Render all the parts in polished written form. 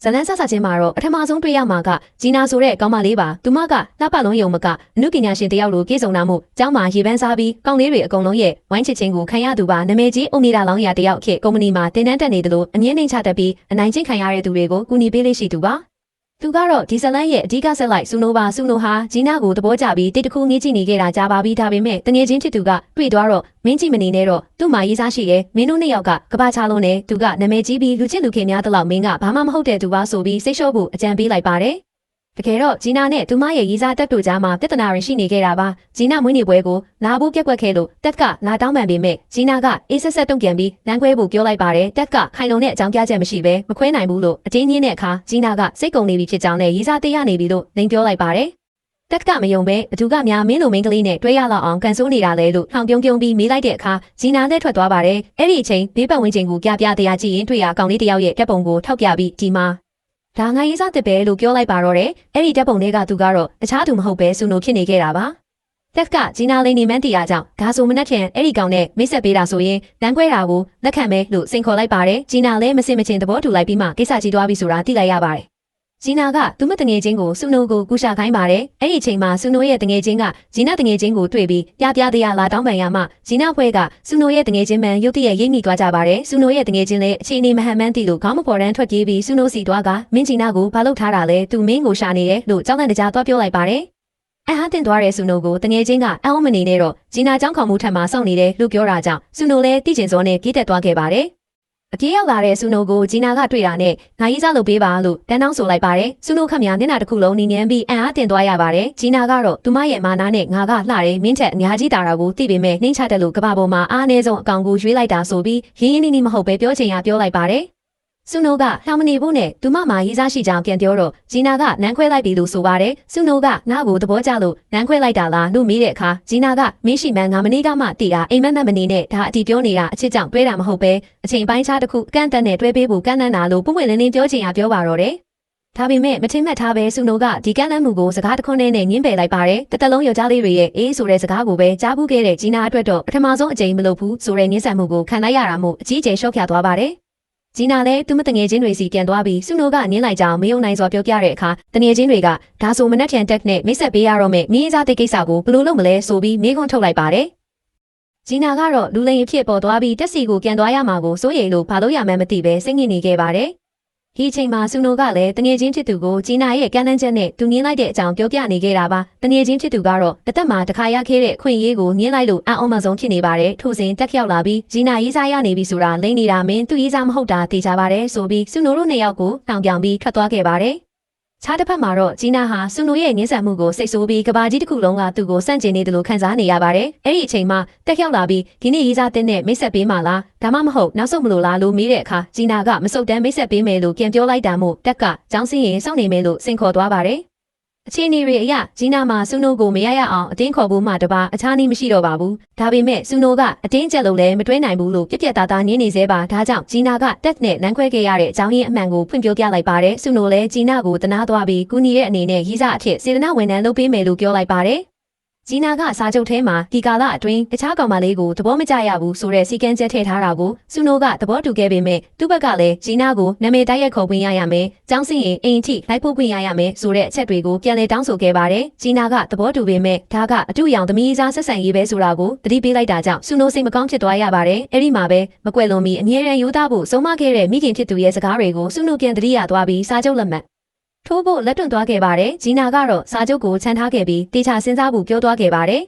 ဇလန်းဆဆချင်းမှာတော့ပထမဆုံးတွေ့ရမှာကဂျီနာဆိုတဲ့ကောင်မလေးပါသူမကလှပလုံးယုံမကအမှုပညာရှင်တယောက်လိုပြေဆုံးတာမို့ကျောင်းမှာရေပန်းစားပြီးကောင်းလေးတွေအကုန်လုံးရဲ့ဝိုင်းချစ်ချင်းကိုခံရသူပါနာမည်ကြီးအုံနေတာလောင်းရတယောက်ခေကုမ္ပဏီမှာတင်တန်းတက်နေတယ်လို့အငင်းနှိမ်ချတတ်ပြီးအနိုင်ကျင့်ခံရတဲ့သူတွေကိုကူညီပေးလေးရှိသူပါသူကတော့ဒီဇလန်းရဲ့အဓိကဆက်လိုက်ဆူနိုပါဆူနိုဟာဂျီနာကိုသဘောကျပြီးတစ်တခုငေးကြည့်နေခဲ့တာကြားပါပြီးဒါပေမဲ့တငယ်ချင်းဖြစ်သူကတွေ့သွားတော့မင်းကြည့်မနေနဲ့တော့သူ့မှာရေးစားရှိတယ်မင်းတို့နှစ်ယောက်ကကဘာချလုံးနဲ့သူကနာမည်ကြီးပြီးလူချစ်လူခင်များတလောက်မင်းကဘာမှမဟုတ်တဲ့သူပါဆိုပြီးစိတ်လျှော့ဖို့အကြံပေးလိုက်ပါတယ်တကယ်တော့ဂျီနာနဲ့သူမရဲ့ရေးစားတက်တို့ကြားမှာပြဿနာရရှိနေခဲ့တာပါဂျီနာမွေးနေ့ပွဲကိုလာဖို့ပြက်ကွက်ခဲ့လို့တက်ကလာတောင်းပန်ပေမဲ့ဂျီနာကအေးဆက်ဆက်တုံ့ပြန်ပြီးလမ်းခွဲဖို့ပြောလိုက်ပါတယ်တက်ကခိုင်လုံတဲ့အကြောင်းပြချက်မရှိဘဲမခွဲနိုင်ဘူးလို့အတင်းကြီးတဲ့အခါဂျီနာကစိတ်ကုန်နေပြီဖြစ်ကြောင်းနဲ့ရေးစားသေးရနေပြီလို့လိန်ပြောလိုက်ပါတယ်တက်ကမယုံပဲဘသူကများမင်းလိုမင်းကလေးနဲ့တွဲရလောက်အောင်ကန်ဆိုးနေတာလေလို့ထောင်ပြုံးပြုံးပြီးမေးလိုက်တဲ့အခါဂျီနာလက်ထွက်သွားပါတယ်အဲ့ဒီအချိန်ဘေးပတ်ဝန်းကျင်ကိုပြတရားကြည့်ရင်တွေ့ရကောင်လေးတယောက်ရဲ့ကက်ပုံကိုထောက်ပြပြီးဒီမှာဒါငါရေးစားတစ်ပဲလို့ပြောလိုက်ပါတော့တယ်အဲ့ဒီဓာတ်ပုံတွေကသူကတော့တခြားသူမဟုတ်ပဲဆူနိုဖြစ်နေခဲ့တာပါတက်ကဂျီနာလေးနေမန်းတီယာကြောင့်ဒါဆိုမနှက်ထင်အဲ့ဒီကောင်နဲ့မိတ်ဆက်ပေးတာဆိုရင်လမ်းခွဲတာကိုလက်ခံမယ်လို့စိန်ခေါ်လိုက်ပါတယ်ဂျီနာလည်းမစင်မချင်းသဘောတူလိုက်ပြီးမှကိစ္စကြီးသွားပြီဆိုတာသိလိုက်ရပါတယ်ဂျီနာကသူမတငယ်ချင်းကိုဆူနိုကိုကူရှာခိုင်းပါတယ်အဲ့ဒီအချိန်မှာဆူနိုရဲ့တငယ်ချင်းကဂျီနာတငယ်ချင်းကိုတွေ့ပြီးပြတရားလာတောင်းပန်ရမှဂျီနာဖွဲ့ကဆူနိုရဲ့တငယ်ချင်းမှန်ရုတ်တရက်ရိပ်မိသွားကြပါတယ်ဆူနိုရဲ့တငယ်ချင်းလည်းအခြေအနေမဟန်မှန်းသိလို့ခေါင်းမပေါ်တန်းထွက်ပြေးပြီးဆူနိုစီသွားကမင်းဂျီနာကိုဘာလုပ်ထားတာလဲသူမင်းကိုရှာနေတယ်လို့ကြောက်လန့်တကြားသွားပြောလိုက်ပါတယ်အဟတင်သွားတဲ့ဆူနိုကိုတငယ်ချင်းကအအောင်မနေနဲ့တော့ဂျီနာကြောင်းခေါမှုထက်မှစောင့်နေတယ်လို့ပြောတာကြောင့်ဆူနိုလည်းတိကျင်စောနဲ့ပြေးတက်သွားခဲ့ပါတယ်အပြေးရောက်လာတဲ့ဆူနိုကိုဂျီနာကတွေ့တာနဲ့ငါရေးစားလုပ်ပေးပါလို့တန်းတောင်းဆိုလိုက်ပါတယ်ဆူနိုခမညာမျက်နှာတစ်ခုလုံးနီးငန်းပြီးအံ့အားတင်သွားရပါတယ်ဂျီနာကတော့သူမရဲ့မာနာနဲ့ငါကလှတယ်မင်းထက်အများကြီးတာတာကိုသိပေမဲ့နှိမ့်ချတယ်လို့ကဘာပေါ်မှာအားအနည်းဆုံးအကောင်ကိုရွေးလိုက်တာဆိုပြီးရင်းရင်းနှီးနှီးမဟုတ်ပဲပြောချင်ရပြောလိုက်ပါတယ်ဆူနိုကလှောင်မနေဘူးနဲ့သူမမှာရေးစားရှိကြောင်းပြန်ပြောတော့ဂျီနာကလမ်းခွဲလိုက်ပြီလို့ဆိုပါတယ်ဆူနိုကငါ့ကိုသဘောကျလို့လမ်းခွဲလိုက်တာလားလို့မေးတဲ့အခါဂျီနာကမင်းရှိမှန်းငါမနေ့ကမှသိတာအိမ်မက်မနေနဲ့ဒါအတီပြောနေတာအချစ်ကြောင့်တွဲတာမဟုတ်ပဲအချိန်ပိုင်းခြားတစ်ခုကန့်တန်းနဲ့တွဲပေးဖို့ကန့်လန့်တာလို့ပုံမှန်လင်းလင်းပြောချင်ရပြောပါတော့တယ်ဒါပေမဲ့မထင်မှတ်ထားပဲဆူနိုကဒီကန့်လန့်မှုကိုစကားတစ်ခွန်းနဲ့ငင်းပယ်လိုက်ပါတယ်တသက်လုံးယောက်ျားလေးတွေရဲ့အေးဆိုတဲ့စကားကိုပဲကြားဘူးခဲ့တဲ့ဂျီနာအတွက်တော့ပထမဆုံးအကြိမ်မလုပ်ဘူးဆိုတဲ့ညှဉ်းဆန်မှုကိုခံလိုက်ရတာမို့အကြီးအကျယ်ရှော့ဖြာသွားပါတယ်ဂျီနာလည်းသူမတငယ်ချင်းတွေစီပြန်သွားပြီးဆူနိုကနင်းလိုက်ကြောင်းမယုံနိုင်စွာပြောပြတဲ့အခါတငယ်ချင်းတွေကဒါဆိုမနှက်ထန်တက်နဲ့မိတ်ဆက်ပေးရတော့မယ်မင်းစားတဲ့ကိစ္စကိုဘယ်လိုလုပ်မလဲဆိုပြီးမေးခွန်းထုတ်လိုက်ပါတယ်ဂျီနာကတော့လူလိမ်အဖြစ်ပေါ်သွားပြီးတက်စီကိုပြန်သွားရမှာကိုစိုးရိမ်လို့ဘာလို့ရမှန်းမသိပဲစိတ်ငြိနေခဲ့ပါတယ်ဒီအချိန်မှာဆူနိုကလည်းတငယ်ချင်းဖြစ်သူကိုဂျီနာရဲ့ကမ်းလှမ်းချက်နဲ့သူငင်းလိုက်တဲ့အကြောင်းပြောပြနေခဲ့တာပါတငယ်ချင်းဖြစ်သူကတော့အသက်မှာတခါရခဲ့တဲ့အခွင့်အရေးကိုငင်းလိုက်လို့အံ့ဩမှဆုံးဖြစ်နေပါတယ်ထို့စဉ်တက်ရောက်လာပြီးဂျီနာရေးစားရနေပြီဆိုတာလိမ့်နေတာမင်းသူရေးစားမဟုတ်တာသိကြပါတယ်ဆိုပြီးဆူနိုတို့နှစ်ယောက်ကိုတောင်ပြောင်ပြီးထွက်သွားခဲ့ပါတယ်ခြားတစ်ဖက်မှာတော့ဂျီနာဟာဆူနိုရဲ့ငင်းဆန်မှုကိုစိတ်ဆိုးပြီးကဘာကြီးတစ်ခုလုံးကသူ့ကိုစန့်ကျင်နေတယ်လို့ခံစားနေရပါတယ်။အဲ့ဒီအချိန်မှာတက်ရောက်လာပြီးဒီနေ့ရေးစားတဲ့နဲ့မိတ်ဆက်ပေးမှလားဒါမှမဟုတ်နောက်ဆုံးမလို့လားလို့မေးတဲ့အခါဂျီနာကမစုတ်တမ်းမိတ်ဆက်ပေးမယ်လို့ပြန်ပြောလိုက်တာမို့တက်ကကျောင်းစင်းရင်စောင့်နေမယ်လို့စင်ခေါ်သွားပါတယ်။အခြေအနေတွေအရဂျီနာမှာဆူနိုကိုမရရအောင်အတင်းခေါ်ဖို့မှတပါအခြားနည်းမရှိတော့ပါဘူး။ဒါပေမဲ့ဆူနိုကအတင်းကျပ်လို့လည်းမတွဲနိုင်ဘူးလို့ပြက်ပြက်သားသားနင်းနေသေးပါဒါကြောင့်ဂျီနာကတက်နဲ့လမ်းခွဲခဲ့ရတဲ့အကြောင်းရင်းအမှန်ကိုဖွင့်ပြောပြလိုက်ပါတယ်။ဆူနိုလည်းဂျီနာကိုတနာသွားပြီးကူညီတဲ့အနေနဲ့ရေးစားအဖြစ်စေတနာဝန်ထမ်းလုပ်ပေးမယ်လို့ပြောလိုက်ပါတယ်ဂျီနာကစာချုပ်ထဲမှာဒီကာလအတွင်းတခြားကောင်မလေးကိုသဘောမကျရဘူးဆိုတဲ့စီကံချက်ထည့်ထားတာကိုဆူနိုကသဘောတူခဲ့ပေမဲ့သူ့ဘက်ကလည်းဂျီနာကိုနာမည်တိုက်ရိုက်ခေါ်ခွင့်ရမယ်။ကျောင်းစင်ရင်အိမ်ထိလိုက်ဖို့ခွင့်ရမယ်ဆိုတဲ့အချက်တွေကိုပြန်လည်တောင်းဆိုခဲ့ပါတယ်။ဂျီနာကသဘောတူပေမဲ့ဒါကအတူရောင်သမီးစားဆက်ဆံရေးပဲဆိုတာကိုသတိပေးလိုက်တာကြောင့်ဆူနိုစိတ်မကောင်းဖြစ်သွားရပါတယ်။အဲ့ဒီမှာပဲမကွယ်လွန်ပြီးအမြဲတမ်းရိုးသားဖို့ဆုံးမခဲ့တဲ့မိခင်ဖြစ်သူရဲ့စကားတွေကိုဆူနိုပြန်သတိရသွားပြီးစာချုပ်လက်မှတ်ထိုးဖို့လက်တွန့်သွားခဲ့ပါတယ်ဂျီနာကတော့စာချုပ်ကိုချန်ထားခဲ့ပြီးတေချာစဉ်းစားဖို့ပြောသွားခဲ့ပါတယ်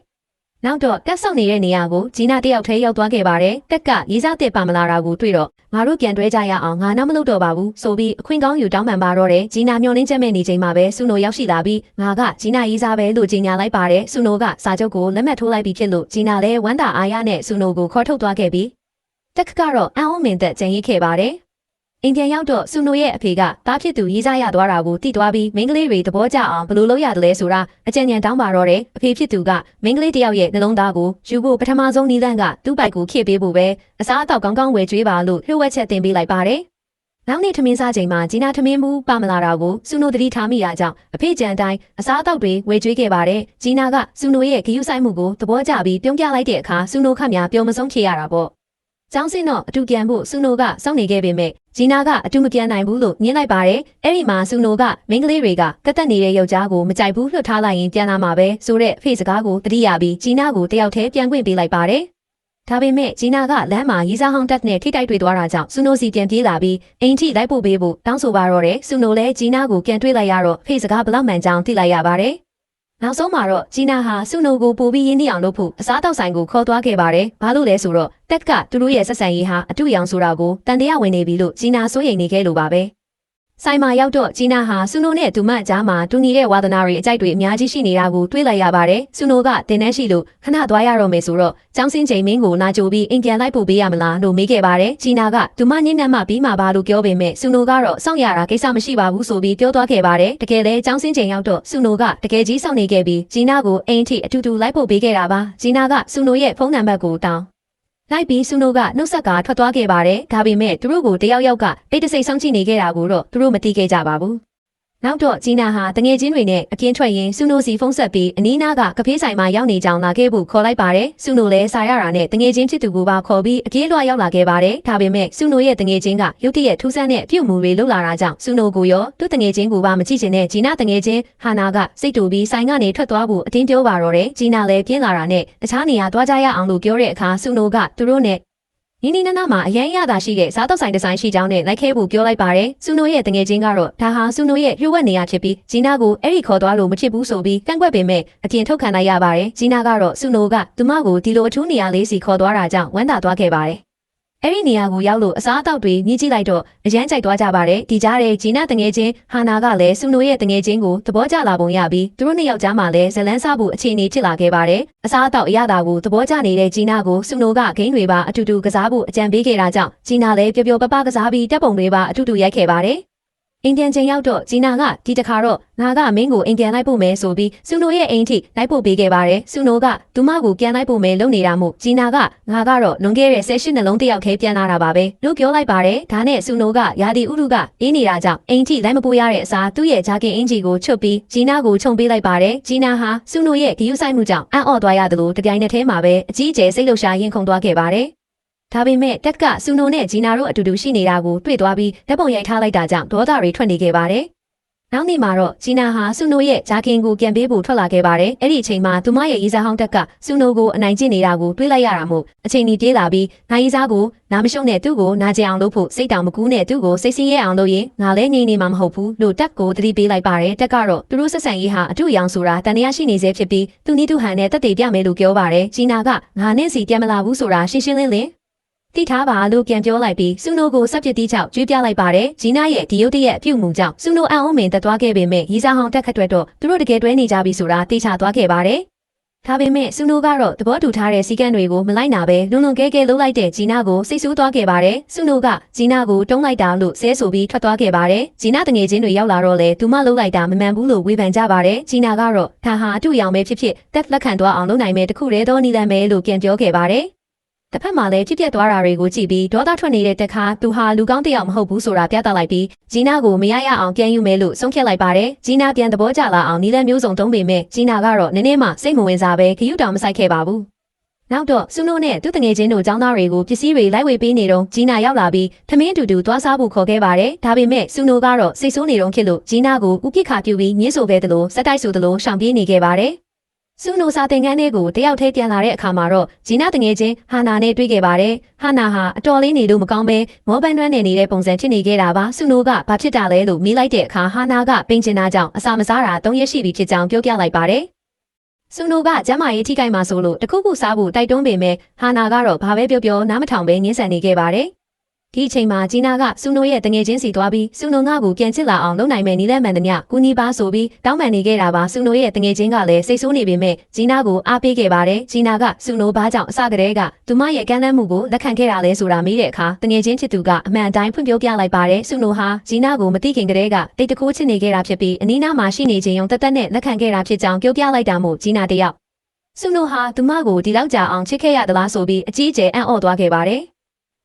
နောက်တော့တက်ဆောက်နေတဲ့နေရာကိုဂျီနာတယောက်ထဲရောက်သွားခဲ့ပါတယ်တက်ကရေးစားတဲ့ပါမလာတာကိုတွေ့တော့ငါတို့ပြန်တွဲကြရအောင်ငါနောက်မလုပ်တော့ပါဘူးဆိုပြီးအခွင့်ကောင်းယူတောင်းပန်ပါတော့တယ်ဂျီနာမျောနှင်းချက်မဲ့နေချိန်မှာပဲဆူနိုရောက်ရှိလာပြီးငါကဂျီနာရေးစားပဲလို့ကြီးညာလိုက်ပါတယ်ဆူနိုကစာချုပ်ကိုလက်မှတ်ထိုးလိုက်ပြီးဖြစ်လို့ဂျီနာလည်းဝမ်းသာအားရနဲ့ဆူနိုကိုခေါ်ထုတ်သွားခဲ့ပြီးတက်ကတော့အံ့ဩမင်သက်ကြံရစ်ခဲ့ပါတယ်အိမ်ပြန်ရောက်တော့ဆူနိုရဲ့အဖေကတားဖြစ်သူရေးစားရသွားတာကိုသိသွားပြီးမိန်းကလေးတွေသဘောကျအောင်ဘယ်လိုလုပ်ရတယ်လဲဆိုတာအကြံဉာဏ်တောင်းပါတော့တယ်အဖေဖြစ်သူကမိန်းကလေးတယောက်ရဲ့နှလုံးသားကိုယူဖို့ပထမဆုံးနည်းလမ်းကသူ့ပိုက်ကိုခေပေးဖို့ပဲအစားအသောက်ကောင်းကောင်းဝယ်ကျွေးပါလို့လျှို့ဝှက်ချက်တင်ပေးလိုက်ပါတယ်နောက်နေ့ထမင်းစားချိန်မှာဂျီနာထမင်းမှုပါမလာတာကိုဆူနိုသတိထားမိတာကြောင့်အဖေကြံတိုင်းအစားအသောက်တွေဝယ်ကျွေးခဲ့ပါတယ်ဂျီနာကဆူနိုရဲ့ဂရုစိုက်မှုကိုသဘောကျပြီးပြုံးပြလိုက်တဲ့အခါဆူနိုခမများပျော်မဆုံးဖြစ်ရတာပေါ့ ကျောင်းစင်းတော့အတူပြန်ဖို့ဆူနိုကစောင့်နေခဲ့ပေမဲ့ဂျီနာကအတူမပြန်နိုင်ဘူးလို့ညင်းလိုက်ပါတယ်။အဲ့ဒီမှာဆူနိုကမိန်းကလေးတွေကကတ်တက်နေတဲ့ယောက်ျားကိုမကြိုက်ဘူးလွှတ်ထားလိုက်ရင်ပြန်လာမှာပဲဆိုတဲ့ဖေ့စကားကိုတတိယပြီးဂျီနာကိုတယောက်တည်းပြန်ခွင့်ပေးလိုက်ပါတယ်။ဒါပေမဲ့ဂျီနာကလမ်းမှာရီစာဟောင်းတက်နဲ့ထိတိုက်တွေ့သွားတာကြောင့်ဆူနိုစီပြန်ပြေးလာပြီးအိမ်ထိလိုက်ပို့ပေးဖို့တောင်းဆိုပါတော့တယ်။ဆူနိုလည်းဂျီနာကိုပြန်တွေ့လိုက်ရတော့ဖေ့စကားဘလောက်မှန်ကြောင်းသိလိုက်ရပါတယ်။နောက်ဆုံးမှာတော့ဂျီနာဟာဆူနိုကိုပို့ပြီးရင်းနှီးအောင်လုပ်ဖို့အစားတောက်ဆိုင်ကိုခေါ်သွားခဲ့ပါတယ်။ဘာလို့လဲဆိုတော့တက်ကသူတို့ရဲ့ဆက်ဆံရေးဟာအတူရောင်ဆိုတာကိုတန်တရားဝင်နေပြီလို့ဂျီနာစိုးရိမ်နေခဲ့လို့ပါပဲ။ဆိုင်မှာရောက်တော့ဂျီနာဟာဆူနိုနဲ့သူမအကြားမှာတူညီတဲ့ဝါသနာတွေအကြိုက်တွေအများကြီးရှိနေတာကိုတွေ့လိုက်ရပါတယ်။ဆူနိုကတင်နှန်းရှိလို့ခဏသွားရတော့မယ်ဆိုတော့ကျောင်းစင်းချိန်မင်းကိုနာကြိုပြီးအိမ်ပြန်လိုက်ပို့ပေးရမလားလို့မေးခဲ့ပါတယ်။ဂျီနာကသူမညှင်းနှံ့မှပြီးမှပါလို့ပြောပေမဲ့ဆူနိုကတော့စောင့်ရတာကိစ္စမရှိပါဘူးဆိုပြီးပြောသွားခဲ့ပါတယ်။တကယ်လဲကျောင်းစင်းချိန်ရောက်တော့ဆူနိုကတကယ်ကြီးစောင့်နေခဲ့ပြီးဂျီနာကိုအိမ်ထိအတူတူလိုက်ပို့ပေးခဲ့တာပါ။ဂျီနာကဆူနိုရဲ့ဖုန်းနံပါတ်ကိုတောင်းလိုက်ပြီးဆူနိုကနှုတ်ဆက်ကထွက်သွားခဲ့ပါတယ်။ဒါပေမဲ့သူတို့ကိုတယောက်ယောက်ကတိတ်တဆိတ်စောင့်ကြည့်နေခဲ့တာကိုတော့သူတို့မသိခဲ့ကြပါဘူး။နောက်တော့ဂျီနာဟာတငယ်ချင်းတွေနဲ့အကင်းထွက်ရင်းဆူနိုစီဖုန်းဆက်ပြီးအနီးနားကကဖေးဆိုင်မှာရောက်နေကြောင်းလာခဲ့ဖို့ခေါ်လိုက်ပါတယ်။ဆူနိုလည်းစာရတာနဲ့တငယ်ချင်းချစ်သူကိုပါခေါ်ပြီးအပြေးလွှာရောက်လာခဲ့ပါတယ်။ဒါပေမဲ့ဆူနိုရဲ့တငယ်ချင်းကရုတ်တရက်ထူးဆန်းတဲ့ပြုတ်မှုတွေလုပ်လာတာကြောင့်ဆူနိုကိုရောသူ့တငယ်ချင်းကိုပါမကြည့်ချင်တဲ့ဂျီနာတငယ်ချင်းဟာနာကစိတ်တူပြီးဆိုင်ကနေထွက်သွားဖို့အတင်းပြောပါတော့တယ်။ဂျီနာလည်းပြင်းလာတာနဲ့တခြားနေရာသွားကြရအောင်လို့ပြောတဲ့အခါဆူနိုကသူတို့နဲ့နီနီနာနာမှာအရင်ရတာရှိတဲ့စားတော့ဆိုင်ဒီဇိုင်းရှိကြောင်းနဲ့လိုက်ခဲဖို့ပြောလိုက်ပါတယ်။ဆူနိုရဲ့တငယ်ချင်းကတော့ဒါဟာဆူနိုရဲ့ရွှေဝက်နေရဖြစ်ပြီးဂျီနာကိုအဲ့ဒီခေါ်သွားလို့မဖြစ်ဘူးဆိုပြီးကန့်ကွက်ပေမဲ့အပြင်ထုတ်ခံလိုက်ရပါတယ်။ဂျီနာကတော့ဆူနိုကသူမကိုဒီလိုအထူးနေရာလေးစီခေါ်သွားတာကြောင့်ဝမ်းသာသွားခဲ့ပါတယ်။အဲ့ဒီနေရာကိုရောက်လို့အစားအသောက်တွေမြည်ကြည့်လိုက်တော့အရန်ကြိုက်သွားကြပါတယ်။ဒီကြားထဲဂျီနာတငယ်ချင်းဟာနာကလည်းဆူနိုရဲ့တငယ်ချင်းကိုသဘောကျလာပုံရပြီးသူတို့နှစ်ယောက်ကြားမှာလည်းဇလန်းစားဖို့အခြေအနေဖြစ်လာခဲ့ပါတယ်။အစားအသောက်အရသာကိုသဘောကျနေတဲ့ဂျီနာကိုဆူနိုကဂိမ်းတွေပါအတူတူကစားဖို့အကြံပေးခဲ့တာကြောင့်ဂျီနာလည်းပျော်ပျော်ပပကစားပြီးတပ်ပုံတွေပါအတူတူရိုက်ခဲ့ပါတယ်။အိမ်ပြန်ချိန်ရောက်တော့ဂျီနာကဒီတခါတော့ငါကမင်းကိုအိမ်ပြန်လိုက်ဖို့မယ်ဆိုပြီးဆူနိုရဲ့အိမ်ထိလိုက်ဖို့ပေးခဲ့ပါတယ်။ဆူနိုကသူမကိုပြန်လိုက်ဖို့မယ်လုပ်နေတာမို့ဂျီနာကငါကတော့လွန်ခဲ့တဲ့16နှလုံးတယောက်ခဲပြန်လာတာပါပဲလို့ပြောလိုက်ပါတယ်။ဒါနဲ့ဆူနိုကရာဒီဥရုကအေးနေတာကြောင့်အိမ်ထိလိုက်မပို့ရတဲ့အစားသူ့ရဲ့ဂျာကင်အင်ဂျီကိုချွတ်ပြီးဂျီနာကိုခြုံပေးလိုက်ပါတယ်။ဂျီနာဟာဆူနိုရဲ့ဂီယူဆိုင်မှုကြောင့်အံ့ဩသွားရတယ်လို့တပြိုင်နက်တည်းမှာပဲအကြီးအကျယ်စိတ်လှုပ်ရှားရင်ခုန်သွားခဲ့ပါတယ်။ဒါပေမဲ့တက်ကဆူနိုနဲ့ဂျီနာတို့အတူတူရှိနေတာကိုတွေ့သွားပြီးဓာတ်ပုံရိုက်ထားလိုက်တာကြောင့်ဒေါသတွေထွက်နေခဲ့ပါတယ်။နောက်နေ့မှာတော့ဂျီနာဟာဆူနိုရဲ့ဂျာကင်ကိုပြန်ပေးဖို့ထွက်လာခဲ့ပါတယ်။အဲ့ဒီအချိန်မှာသူမရဲ့ရေးစားဟောင်းတက်ကဆူနိုကိုအနိုင်ကျင့်နေတာကိုတွေးလိုက်ရတာမို့အချိန်ကြီးပြေးလာပြီးငါရေးစားကိုနားမရှုံနဲ့သူ့ကိုနာကျင်အောင်လုပ်ဖို့စိတ်တောင်မကူးနဲ့သူ့ကိုစိတ်ဆင်းရဲအောင်လုပ်ရင်ငါလည်းငြိမ်နေမှာမဟုတ်ဘူးလို့တက်ကိုသတိပေးလိုက်ပါတယ်။တက်ကတော့သူတို့ဆက်ဆံရေးဟာအတူအယောင်ဆိုတာတန်တရားရှိနေစေဖြစ်ပြီးသူနီးသူဟန်နဲ့တက်တေပြမယ်လို့ပြောပါတယ်။ဂျီနာကငါနဲ့စီပြန်မလာဘူးဆိုတာရှင်းရှင်းလင်းလင်းတိထားပါလို့ပြန်ပြောလိုက်ပြီးဆူနိုကိုစက်ပစ်တီးချောက်ကျွေးပြလိုက်ပါတယ်ဂျီနာရဲ့ဒီရုတ်တရက်အပြုတ်မှုကြောင့်ဆူနိုအံ့ဩမင်တက်သွားခဲ့ပေမဲ့ရီစာဟောင်းတက်ခတ်တွက်တော့သူတို့တကယ်တွဲနေကြပြီဆိုတာသိချသွားခဲ့ပါတယ်ဒါပေမဲ့ဆူနိုကတော့သဘောတူထားတဲ့စီကံတွေကိုမလိုက်နာပဲလွန်လွန်ကဲကဲလှုပ်လိုက်တဲ့ဂျီနာကိုစိတ်ဆိုးသွားခဲ့ပါတယ်ဆူနိုကဂျီနာကိုတုံးလိုက်တာလို့ဆဲဆိုပြီးထွက်သွားခဲ့ပါတယ်ဂျီနာတငယ်ချင်းတွေရောက်လာတော့လေသူမလှုပ်လိုက်တာမမှန်ဘူးလို့ဝေဖန်ကြပါတယ်ဂျီနာကတော့ဒါဟာအတူရောင်ပဲဖြစ်ဖြစ်တက်လက်ခံသွားအောင်လုပ်နိုင်မဲ့တခုတည်းသောနည်းလမ်းပဲလို့ပြန်ပြောခဲ့ပါတယ်တစ်ဖက်မှာလည်းဖြစ်ပျက်သွားတာတွေကိုကြည့်ပြီးဒေါသထွက်နေတဲ့တက်ခါသူဟာလူကောင်းတစ်ယောက်မဟုတ်ဘူးဆိုတာပြသလိုက်ပြီးဂျီနာကိုမရရအောင်ပြန်ယူမယ်လို့ဆုံးဖြတ်လိုက်ပါတယ်ဂျီနာပြန်သဘောကျလာအောင်နီလန်းမျိုးစုံသုံးပေမဲ့ဂျီနာကတော့နည်းနည်းမှစိတ်မဝင်စားပဲခရုတောင်မဆိုင်ခဲ့ပါဘူးနောက်တော့ဆူနိုနဲ့သူ့တငယ်ချင်းတို့ចောင်းသားတွေကိုပစ္စည်းတွေလိုက်ဝေပေးနေတော့ဂျီနာရောက်လာပြီးထမင်းတူတူသွားစားဖို့ခေါ်ခဲ့ပါတယ်ဒါပေမဲ့ဆူနိုကတော့စိတ်ဆိုးနေတော့ဖြစ်လို့ဂျီနာကိုဥပိ္ပခါပြုပြီးညှင်းဆိုခဲ့တယ်လို့စက်တိုက်ဆိုတယ်လို့ရှောင်ပြေးနေခဲ့ပါတယ်ဆူနိုစာတင်ခန်းလေးကိုတယောက်တည်းပြန်လာတဲ့အခါမှာတော့ဂျီနာတငယ်ချင်းဟာနာနဲ့တွေ့ခဲ့ပါတယ်။ဟာနာဟာအတော်လေးနေလို့မကောင်းပဲမောပန်းတွန်းနေတဲ့ပုံစံဖြစ်နေခဲ့တာပါ။ဆူနိုကဘာဖြစ်တာလဲလို့မေးလိုက်တဲ့အခါဟာနာကပိန်ချင်တာကြောင့်အစာမစားတာ3ရက်ရှိပြီဖြစ်ကြောင်းပြောပြလိုက်ပါတယ်။ဆူနိုကကျမရေးထိခိုက်မှာဆိုလို့တခုခုစားဖို့တိုက်တွန်းပေမဲ့ဟာနာကတော့ဘာပဲပြောနားမထောင်ပဲငင်းဆန်နေခဲ့ပါတယ်။ဒီအချိန်မှာဂျီနာကဆူနိုရဲ့တငယ်ချင်းစီသွားပြီးဆူနိုငါကိုပြန်ချစ်လာအောင်လုပ်နိုင်မယ်နီးလက်မှန်သမျှကူညီပါဆိုပြီးတောင်းပန်နေခဲ့တာပါဆူနိုရဲ့တငယ်ချင်းကလည်းစိတ်ဆိုးနေပေမဲ့ဂျီနာကိုအားပေးခဲ့ပါတယ်ဂျီနာကဆူနိုဘာကြောင့်အစကတည်းကသူမရဲ့ကမ်းလှမ်းမှုကိုလက်ခံခဲ့တာလဲဆိုတာမေးတဲ့အခါတငယ်ချင်းချစ်သူကအမှန်တိုင်းဖွင့်ပြောပြလိုက်ပါတယ်ဆူနိုဟာဂျီနာကိုမသိခင်ကတည်းကတိတ်တကိုးချစ်နေခဲ့တာဖြစ်ပြီးအနီးနားမှာရှိနေခြင်းယုံတက်တက်နဲ့လက်ခံခဲ့တာဖြစ်ကြောင်းပြောပြလိုက်တာမို့ဂျီနာတယောက်ဆူနိုဟာသူမကိုဒီလောက်ကြာအောင်ချစ်ခဲ့ရသလားဆိုပြီးအကြီးအကျယ်အံ့ဩသွားခဲ့ပါတယ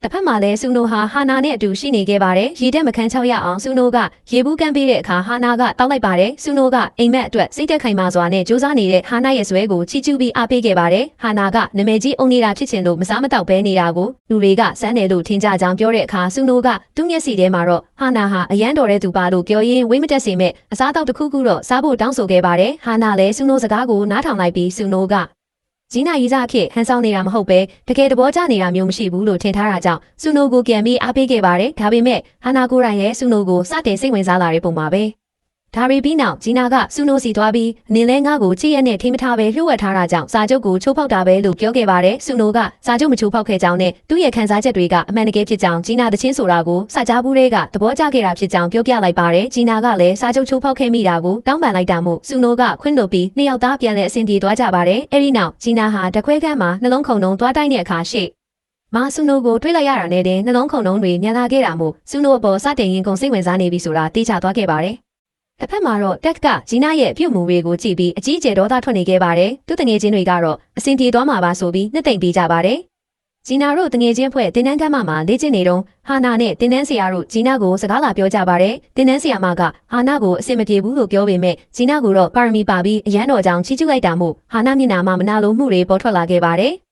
်တ တစ်ဖက်မှာလည်းဆူနိုဟာဟာနာနဲ့အတူရှိနေခဲ့ပါတယ်ရေတက်မခန်းချောက်ရအောင်ဆူနိုကရေဘူးကမ်းပေးတဲ့အခါဟာနာကတောက်လိုက်ပါတယ်ဆူနိုကအိမ်မက်အတွက်စိတ်သက်ခိုင်မာစွာနဲ့စူးစမ်းနေတဲ့ဟာနာရဲ့ဆွဲကိုချီကျူးပြီးအားပေးခဲ့ပါတယ်ဟာနာကနာမည်ကြီးအုံနေတာဖြစ်ချင်လို့မစားမတောက်ပဲနေတာကိုလူတွေကစမ်းတယ်လို့ထင်ကြကြောင်းပြောတဲ့အခါဆူနိုကသူ့မျက်စိထဲမှာတော့ဟာနာဟာအရန်တော်တဲ့သူပါလို့ပြောရင်းဝိမတက်စေမဲ့အစားတောက်တစ်ခုခုတော့စားဖို့တောင်းဆိုခဲ့ပါတယ်ဟာနာလည်းဆူနိုစကားကိုနားထောင်လိုက်ပြီးဆူနိုကဂျီနာရီစာအဖြစ်ဟန်ဆောင်နေတာမဟုတ်ပဲတကယ်တဘောကျနေတာမျိုးမရှိဘူးလို့ထင်ထားတာကြောင့်ဆူနိုကိုပြန်ပြီးအားပေးခဲ့ပါတယ်ဒါပေမဲ့ဟာနာကိုရိုင်ရဲ့ဆူနိုကိုစတင်စိတ်ဝင်စားလာတဲ့ပုံမှာပဲဒါရီပြီးနောက်ဂျီနာကဆူနိုစီသွားပြီးအနေလဲငါ့ကိုချစ်ရက်နဲ့ထိမထားပဲလှုပ်ဝက်ထားတာကြောင့်စာချုပ်ကိုချိုးဖောက်တာပဲလို့ပြောခဲ့ပါတယ်ဆူနိုကစာချုပ်မချိုးဖောက်ခဲ့ကြောင်းနဲ့သူ့ရဲ့ခံစားချက်တွေကအမှန်တကယ်ဖြစ်ကြောင်းဂျီနာတချင်းဆိုတာကိုစကြားဘူးတွေကသဘောကျခဲ့တာဖြစ်ကြောင်းပြောပြလိုက်ပါတယ်ဂျီနာကလည်းစာချုပ်ချိုးဖောက်ခဲ့မိတာကိုတောင်းပန်လိုက်တာမို့ဆူနိုကခွင့်လွှတ်ပြီးနှစ်ယောက်သားပြန်လည်အဆင်ပြေသွားကြပါတယ်အဲဒီနောက်ဂျီနာဟာတခွဲခန်းမှာနှလုံးခုန်လုံးသွားတိုက်တဲ့အခါရှေ့မာဆူနိုကိုတွေးလိုက်ရတာနဲ့တင်နှလုံးခုန်လုံးတွေမြန်လာခဲ့တာမို့ဆူနိုအပေါ်စတင်ရင်ကုန်စိတ်ဝင်စားနေပြီဆိုတာသိချသွားခဲ့ပါတယ်တစ်ဖက်မှာတော့တက်ကဂျီနာရဲ့ပြုတ်မှုတွေကိုကြည့်ပြီးအကြီးကျယ်ဒေါသထွက်နေခဲ့ပါတယ်သူတငယ်ချင်းတွေကတော့အဆင်ပြေသွားမှာပါဆိုပြီးနှစ်သိမ့်ပေးကြပါတယ်ဂျီနာတို့တငယ်ချင်းဖွဲ့တင်းတန်းကမ်းမှာလေ့ကျင့်နေတော့ဟာနာနဲ့တင်းတန်းဆရာတို့ဂျီနာကိုစကားလာပြောကြပါတယ်တင်းတန်းဆရာမကဟာနာကိုအဆင်မပြေဘူးလို့ပြောပေမဲ့ဂျီနာကိုတော့ပါရမီပါပြီးအရန်တော်ကြောင့်ချီးကျူးလိုက်တာမို့ဟာနာမျက်နှာမှာမနာလိုမှုတွေပေါ်ထွက်လာခဲ့ပါတယ်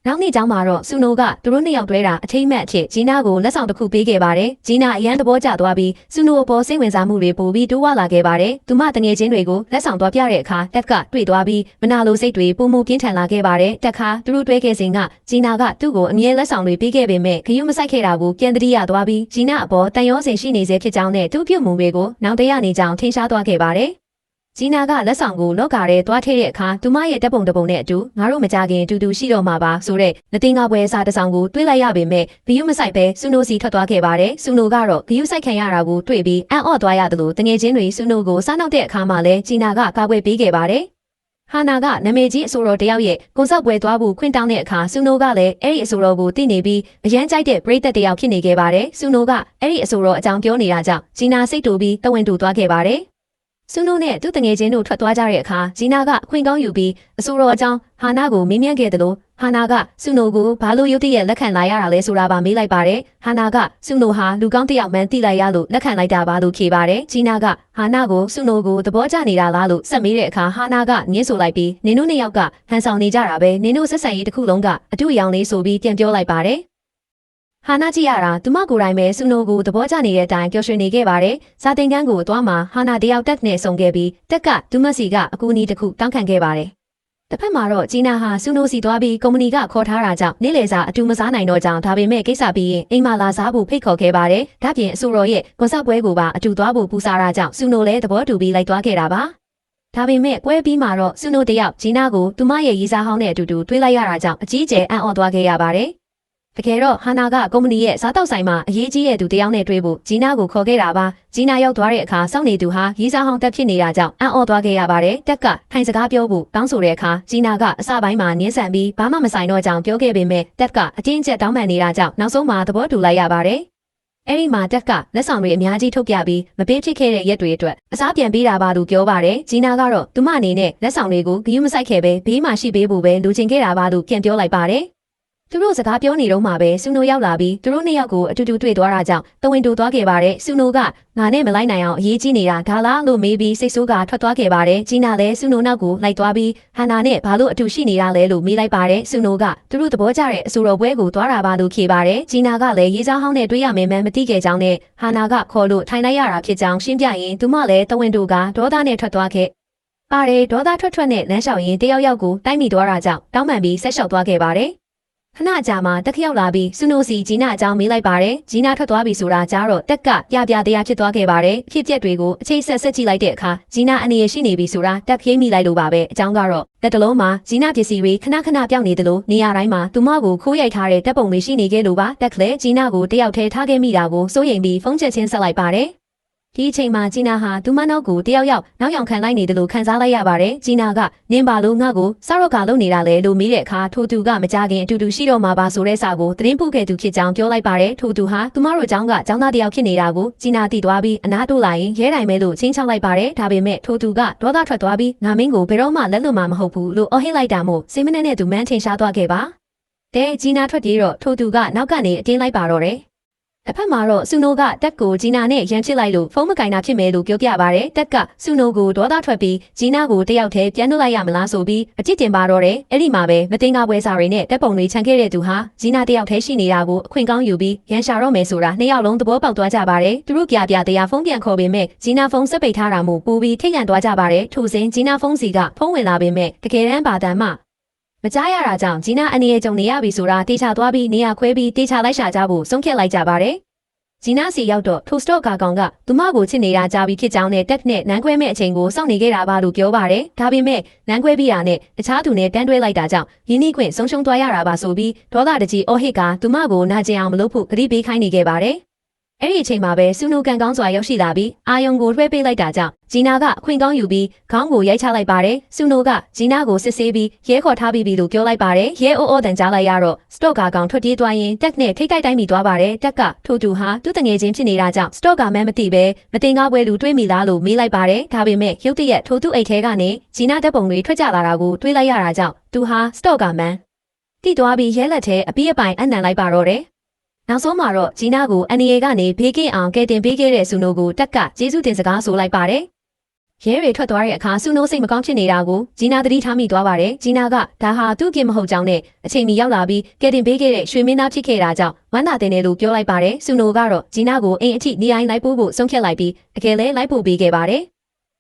နောက်နေ့ကျောင်းမှာတော့ဆူနိုကသူတို့နှစ်ယောက်တွဲတာအထိမ့်မဲ့အဖြစ်ဂျီနာကိုလက်ဆောင်တစ်ခုပေးခဲ့ပါတယ်ဂျီနာအရန်သဘောကျသွားပြီးဆူနိုအပေါ်စိတ်ဝင်စားမှုတွေပိုပြီးတိုးဝလာခဲ့ပါတယ်သူမတငယ်ချင်းတွေကိုလက်ဆောင်သွားပြတဲ့အခါတက်ကတွေ့သွားပြီးမနာလိုစိတ်တွေပုံမှုပြင်းထန်လာခဲ့ပါတယ်တက်ခါသူတို့တွဲခဲ့စဉ်ကဂျီနာကသူ့ကိုအမြဲလက်ဆောင်တွေပေးခဲ့ပေမဲ့ဂယုမဆိုင်ခဲ့တာကိုပြန်တတိယသွားပြီးဂျီနာအပေါ်တန်ရောစင်ရှိနေစေဖြစ်ကြောင်းနဲ့သူ့ပြုတ်မှုတွေကိုနောက်တရနေကြောင်းထင်ရှားသွားခဲ့ပါတယ်ဂျီနာကလက်ဆောင်ကိုလော့ကာထဲတွားထည့်တဲ့အခါသူမရဲ့တပ်ပုံတစ်ပုံနဲ့အတူငါတို့မကြခင်တူတူရှိတော့မှာပါဆိုတဲ့လက်တင်ကားပွဲစာတစ်စောင်ကိုတွေးလိုက်ရပေမဲ့ဂယုမဆိုင်ပဲဆူနိုစီထွက်သွားခဲ့ပါတယ်ဆူနိုကတော့ဂယုဆိုင်ခံရတာကိုတွေ့ပြီးအံ့ဩသွားရတယ်လို့တငယ်ချင်းတွေဆူနိုကိုစားနောက်တဲ့အခါမှာလဲဂျီနာကကာကွယ်ပေးခဲ့ပါတယ်ဟာနာကနာမည်ကြီးအဆိုတော်တယောက်ရဲ့ကွန်ဆာတ်ပွဲသွားဖို့ခွင့်တောင်းတဲ့အခါဆူနိုကလည်းအဲ့ဒီအဆိုတော်ကိုသိနေပြီးအရန်ကြိုက်တဲ့ပရိသတ်တယောက်ဖြစ်နေခဲ့ပါတယ်ဆူနိုကအဲ့ဒီအဆိုတော်အကြောင်းပြောနေတာကြောင့်ဂျီနာစိတ်တူပြီးတဝင်းတူသွားခဲ့ပါတယ်ဆူနိုနဲ့သူ့တငယ်ချင်းတို့ထွက်သွားကြတဲ့အခါဂျီနာကအခွင့်ကောင်းယူပြီးအဆိုတော်အကြောင်းဟာနာကိုမေးမြန်းခဲ့တယ်လို့ဟာနာကဆူနိုကိုဘာလို့ရုတ်တရက်လက်ခံလာရတာလဲဆိုတာပါမေးလိုက်ပါတယ်ဟာနာကဆူနိုဟာလူကောင်းတစ်ယောက်မှန်းသိလိုက်ရလို့လက်ခံလိုက်တာပါလို့ဖြေပါတယ်ဂျီနာကဟာနာကိုဆူနိုကိုသဘောကျနေတာလားလို့ဆက်မေးတဲ့အခါဟာနာကငင်းဆိုလိုက်ပြီးနင်တို့နှစ်ယောက်ကဟန်ဆောင်နေကြတာပဲနင်တို့ဆက်ဆံရေးတစ်ခုလုံးကအတူရောင်လေးဆိုပြီးပြန်ပြောလိုက်ပါတယ်ဟာနာကြည့်ရတာသူမကိုယ်တိုင်ပဲဆူနိုကိုသဘောကျနေတဲ့အတိုင်းပျော်ရွှင်နေခဲ့ပါတယ်။စာသင်ခန်းကိုသွားမှာဟာနာတယောက်တက်နဲ့ဆုံခဲ့ပြီးတက်ကသူမစီကအကူအညီတစ်ခုတောင်းခံခဲ့ပါတယ်။တစ်ဖက်မှာတော့ဂျီနာဟာဆူနိုစီသွားပြီးကုမ္ပဏီကခေါ်ထားတာကြောင့်နေ့လယ်စာအတူမစားနိုင်တော့ကြောင်းဒါပေမဲ့ကိစ္စပြီးရင်အိမ်မှာလာစားဖို့ဖိတ်ခေါ်ခဲ့ပါတယ်။ဒါပြင်အဆိုတော်ရဲ့ကွန်ဆာတ်ပွဲကိုပါအတူသွားဖို့ပူစားတာကြောင့်ဆူနိုလည်းသဘောတူပြီးလိုက်သွားခဲ့တာပါ။ဒါပေမဲ့ပွဲပြီးမှာတော့ဆူနိုတယောက်ဂျီနာကိုသူမရဲ့ရေးစားဟောင်းနဲ့အတူတူတွေးလိုက်ရတာကြောင့်အကြီးကျယ်အံ့ဩသွားခဲ့ရပါတယ်။တကယ်တော့ဟာနာကကုမ္ပဏီရဲ့စားတောက်ဆိုင်မှာအရေးကြီးတဲ့သူတယောက်နဲ့တွေ့ဖို့ဂျီနာကိုခေါ်ခဲ့တာပါဂျီနာရောက်သွားတဲ့အခါစောင့်နေသူဟာရေးစားဟောင်းတက်ဖြစ်နေတာကြောင့်အံ့ဩသွားခဲ့ရပါတယ်တက်ကထိုင်စကားပြောဖို့တောင်းဆိုတဲ့အခါဂျီနာကအစပိုင်းမှာနင်းဆန်ပြီးဘာမှမဆိုင်တော့ကြောင်းပြောခဲ့ပေမဲ့တက်ကအတင်းကျပ်တောင်းပန်နေတာကြောင့်နောက်ဆုံးမှာသဘောတူလိုက်ရပါတယ်အဲ့ဒီမှာတက်ကလက်ဆောင်တွေအများကြီးထုတ်ပြပြီးမပေးဖြစ်ခဲ့တဲ့ရက်တွေအတွက်အစားပြန်ပေးတာပါလို့ပြောပါတယ်ဂျီနာကတော့သူမအနေနဲ့လက်ဆောင်တွေကိုဂယုမဆိုင်ခဲ့ပဲဘေးမှာရှိပေးဖို့ပဲလူချင်ခဲ့တာပါလို့ပြန်ပြောလိုက်ပါတယ်သူတို့စကားပြောနေတော့မှပဲဆူနိုရောက်လာပြီးသူတို့နှစ်ယောက်ကိုအတူတူတွေ့သွားတာကြောင့်တဝင်းတူသွားခဲ့ပါတယ်ဆူနိုကငါနဲ့မလိုက်နိုင်အောင်အရေးကြီးနေတာဒါလားလို့မေးပြီးစိတ်ဆိုးကထွက်သွားခဲ့ပါတယ်ဂျီနာလည်းဆူနိုနောက်ကိုလိုက်သွားပြီးဟန်နာနဲ့ဘာလို့အတူရှိနေတာလဲလို့မေးလိုက်ပါတယ်ဆူနိုကသူတို့သဘောကျတဲ့အဆိုတော်ပွဲကိုသွားတာပါလို့ဖြေပါတယ်ဂျီနာကလည်းရေးစားဟောင်းနဲ့တွေ့ရမယ်မှန်းမသိခဲ့ကြောင်းနဲ့ဟန်နာကခေါ်လို့ထိုင်လိုက်ရတာဖြစ်ကြောင်းရှင်းပြရင်သူမလည်းတဝင်းတူကဒေါသနဲ့ထွက်သွားခဲ့ပါတယ်ဒေါသထွက်နဲ့လမ်းလျှောက်ရင်တယောက်ယောက်ကိုတိုက်မိသွားတာကြောင့်တောင်းပန်ပြီးဆက်လျှောက်သွားခဲ့ပါတယ်ခဏကြာမှတက်ခရောက်လာပြီးဆူနိုစီဂျီနာအကြောင်းမေးလိုက်ပါတယ်ဂျီနာထွက်သွားပြီဆိုတာကြားတော့တက်ကပြတရားဖြစ်သွားခဲ့ပါတယ်အဖြစ်အပျက်တွေကိုအချိန်ဆက်ကြည့်လိုက်တဲ့အခါဂျီနာအနေရရှိနေပြီဆိုတာတက်ပြေးမိလိုက်လို့ပါပဲအကြောင်းကတော့လက်တလုံးမှာဂျီနာပစ္စည်းတွေခဏပြောင်းနေတယ်လို့နေရာတိုင်းမှာသူမကိုခိုးရိုက်ထားတဲ့တပ်ပုံတွေရှိနေခဲ့လို့ပါတက်ကလည်းဂျီနာကိုတယောက်တည်းထားခဲ့မိတာကိုစိုးရိမ်ပြီးဖုန်းချက်ချင်းဆက်လိုက်ပါတယ်ဒီအချိန်မှာဂျီနာဟာသူမနောက်ကိုတယောက်နောက်ယောင်ခံလိုက်နေတယ်လို့ခံစားလိုက်ရပါတယ်ဂျီနာကနင်းပါလို့ငါ့ကိုစရော့ကလုပ်နေတာလေလို့မေးတဲ့အခါထိုသူကမကြခင်အတူတူရှိတော့မှာပါဆိုတဲ့စာကိုသတင်းပို့ခဲ့သူဖြစ်ကြောင်းပြောလိုက်ပါတယ်ထိုသူဟာသူမတို့ကျောင်းကကျောင်းသားတယောက်ဖြစ်နေတာကိုဂျီနာသိသွားပြီးအနားတိုးလာရင်ရဲတိုင်မဲလို့ချင်းချောက်လိုက်ပါတယ်ဒါပေမဲ့ထိုသူကဒေါသထွက်သွားပြီးငါမင်းကိုဘယ်တော့မှလက်လွတ်မှာမဟုတ်ဘူးလို့အော်ဟစ်လိုက်တာမို့စိတ်မနဲ့သူမန်းထင်ရှားသွားခဲ့ပါ တဲဂျီနာထွက်ပြေးတော့ထိုသူကနောက်ကနေအတင်းလိုက်ပါတော့တယ်။တစ်ဖက်မှာတော့ဆူနိုကတက်ကိုဂျီနာနဲ့ရန်ချစ်လိုက်လို့ဖုန်းမကင်တာဖြစ်မယ်လို့ပြောပြပါတယ်။တက်ကဆူနိုကိုဒေါသထွက်ပြီးဂျီနာကိုတယောက်တည်းပြန်လွှတ်လိုက်ရမလားဆိုပြီးအကြည့်တင်ပါတော့တယ်။အဲ့ဒီမှာပဲမတင်ကားပွဲစားတွေနဲ့တက်ပုံတွေခြံခဲ့တဲ့သူဟာဂျီနာတယောက်တည်းရှိနေတာကိုအခွင့်ကောင်းယူပြီးရန်ရှာတော့မယ်ဆိုတာနှစ်ယောက်လုံးသဘောပေါက်သွားကြပါတယ်။သူတို့ပြတရားဖုန်းပြန်ခေါ်ပေမဲ့ဂျီနာဖုန်းဆက်ပိတ်ထားတာမို့ပူပြီးထိတ်လန့်သွားကြပါတယ်။ထို့စဉ်ဂျီနာဖုန်းစီကဖုန်းဝင်လာပေမဲ့တကယ်တမ်းပါတမ်းမှမကြားရတာကြောင့်ဂျီနာအနေနဲ့ကြုံနေရပြီဆိုတာတေချာသွားပြီးနေရာခွဲပြီးတေချာလိုက်ရှာကြဖို့ဆုံးဖြတ်လိုက်ကြပါတယ်။ဂျီနာစီရောက်တော့ထိုစတော့ကာကောင်ကသူမကိုချစ်နေတာကြားပြီးဖြစ်ကြောင်းနဲ့တက်နဲ့နန်းခွဲမဲ့အချိန်ကိုစောင့်နေခဲ့တာပါလို့ပြောပါတယ်။ဒါပေမဲ့နန်းခွဲပြီးတာနဲ့တခြားသူနဲ့တန်းတွဲလိုက်တာကြောင့်ရင်းနှီးခွင့်ဆုံးရှုံးသွားရတာပါဆိုပြီးဒေါသတကြီးအော်ဟစ်ကသူမကိုနာကျင်အောင်မလုပ်ဖို့ကတိပေးခိုင်းနေခဲ့ပါတယ်။အဲ့ဒီအချိန်မှာပဲဆူနိုကန်ကောင်းစွာရောက်ရှိလာပြီးအာယုံကိုလွှဲပေးလိုက်တာကြောင့်ဂျီနာကအခွင့်ကောင်းယူပြီးခေါင်းကိုရိုက်ချလိုက်ပါတယ်။ဆူနိုကဂျီနာကိုစစ်ဆေးပြီးရဲခေါ်ထားပြီးပြီလို့ပြောလိုက်ပါတယ်။ရဲအိုးအိုးတန်ကြားလိုက်ရတော့စတော့ကာကောင်ထွက်ပြေးသွားရင်တက်နဲ့ထိတ်တိုက်တိုင်းမိသွားပါတယ်။တက်ကထိုသူဟာသူ့တငယ်ချင်းဖြစ်နေတာကြောင့်စတော့ကာမန်းမသိပဲမတင်ကားပွဲလူတွေးမိလားလို့မေးလိုက်ပါတယ်။ဒါပေမဲ့ရုတ်တရက်ထိုသူအိတ်ထဲကနေဂျီနာတပ်ပုံတွေထွက်ကြလာတာကိုတွေးလိုက်ရတာကြောင့်သူဟာစတော့ကာမန်းတိသွားပြီးရဲလက်ထဲအပြီးအပိုင်အနံလိုက်ပါတော့တယ်။နောက်ဆုံးမှာတော့ဂျီနာကိုအန်နီယေကနေဘေးကင်းအောင်ကယ်တင်ပေးခဲ့တဲ့ဆူနိုကိုတက်ကကျေးဇူးတင်စကားဆိုလိုက်ပါတယ်။ရဲတွေထွက်သွားတဲ့အခါဆူနိုစိတ်မကောင်းဖြစ်နေတာကိုဂျီနာသတိထားမိသွားပါတယ်။ဂျီနာကဒါဟာသူ့ခင်မဟုတ်ကြောင်းနဲ့အချိန်မီရောက်လာပြီးကယ်တင်ပေးခဲ့တဲ့ရွှေမင်းသားဖြစ်ခဲ့တာကြောင့်ဝမ်းသာတင်တယ်လို့ပြောလိုက်ပါတယ်။ဆူနိုကတော့ဂျီနာကိုအိမ်အထိနေအိမ်လိုက်ပို့ဖို့ဆုံးဖြတ်လိုက်ပြီးတကယ်လဲလိုက်ပို့ပေးခဲ့ပါတယ်။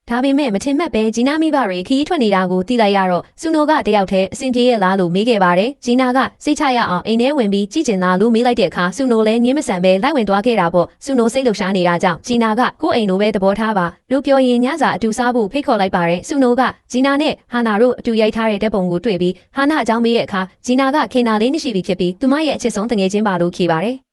ဒါပေမဲ့မထင်မှတ်ပဲဂျီနာမိဘတွေခီးထွက်နေတာကိုသိလိုက်ရတော့ဆူနိုကတယောက်တည်းအဆင်ပြေရလားလို့မေးခဲ့ပါတယ်။ဂျီနာကစိတ်ချရအောင်အိမ်ထဲဝင်ပြီးကြည့်ကျင်လားလို့မေးလိုက်တဲ့အခါဆူနိုလည်းငင်းမဆန်ပဲလိုက်ဝင်သွားခဲ့တာပေါ့။ဆူနိုစိတ်လှုပ်ရှားနေတာကြောင့်ဂျီနာကကိုယ့်အိမ်လိုပဲသဘောထားပါလို့ပြောရင်ညစာအတူစားဖို့ဖိတ်ခေါ်လိုက်ပါတယ်။ဆူနိုကဂျီနာနဲ့ဟာနာတို့အတူရိုက်ထားတဲ့တပ်ပုံကိုတွေ့ပြီးဟာနာအကြောင်းမေးတဲ့အခါဂျီနာကခင်နာလေးမရှိပြီဖြစ်ပြီးသူမရဲ့အချစ်ဆုံးတငယ်ချင်းပါလို့ဖြေပါတယ်။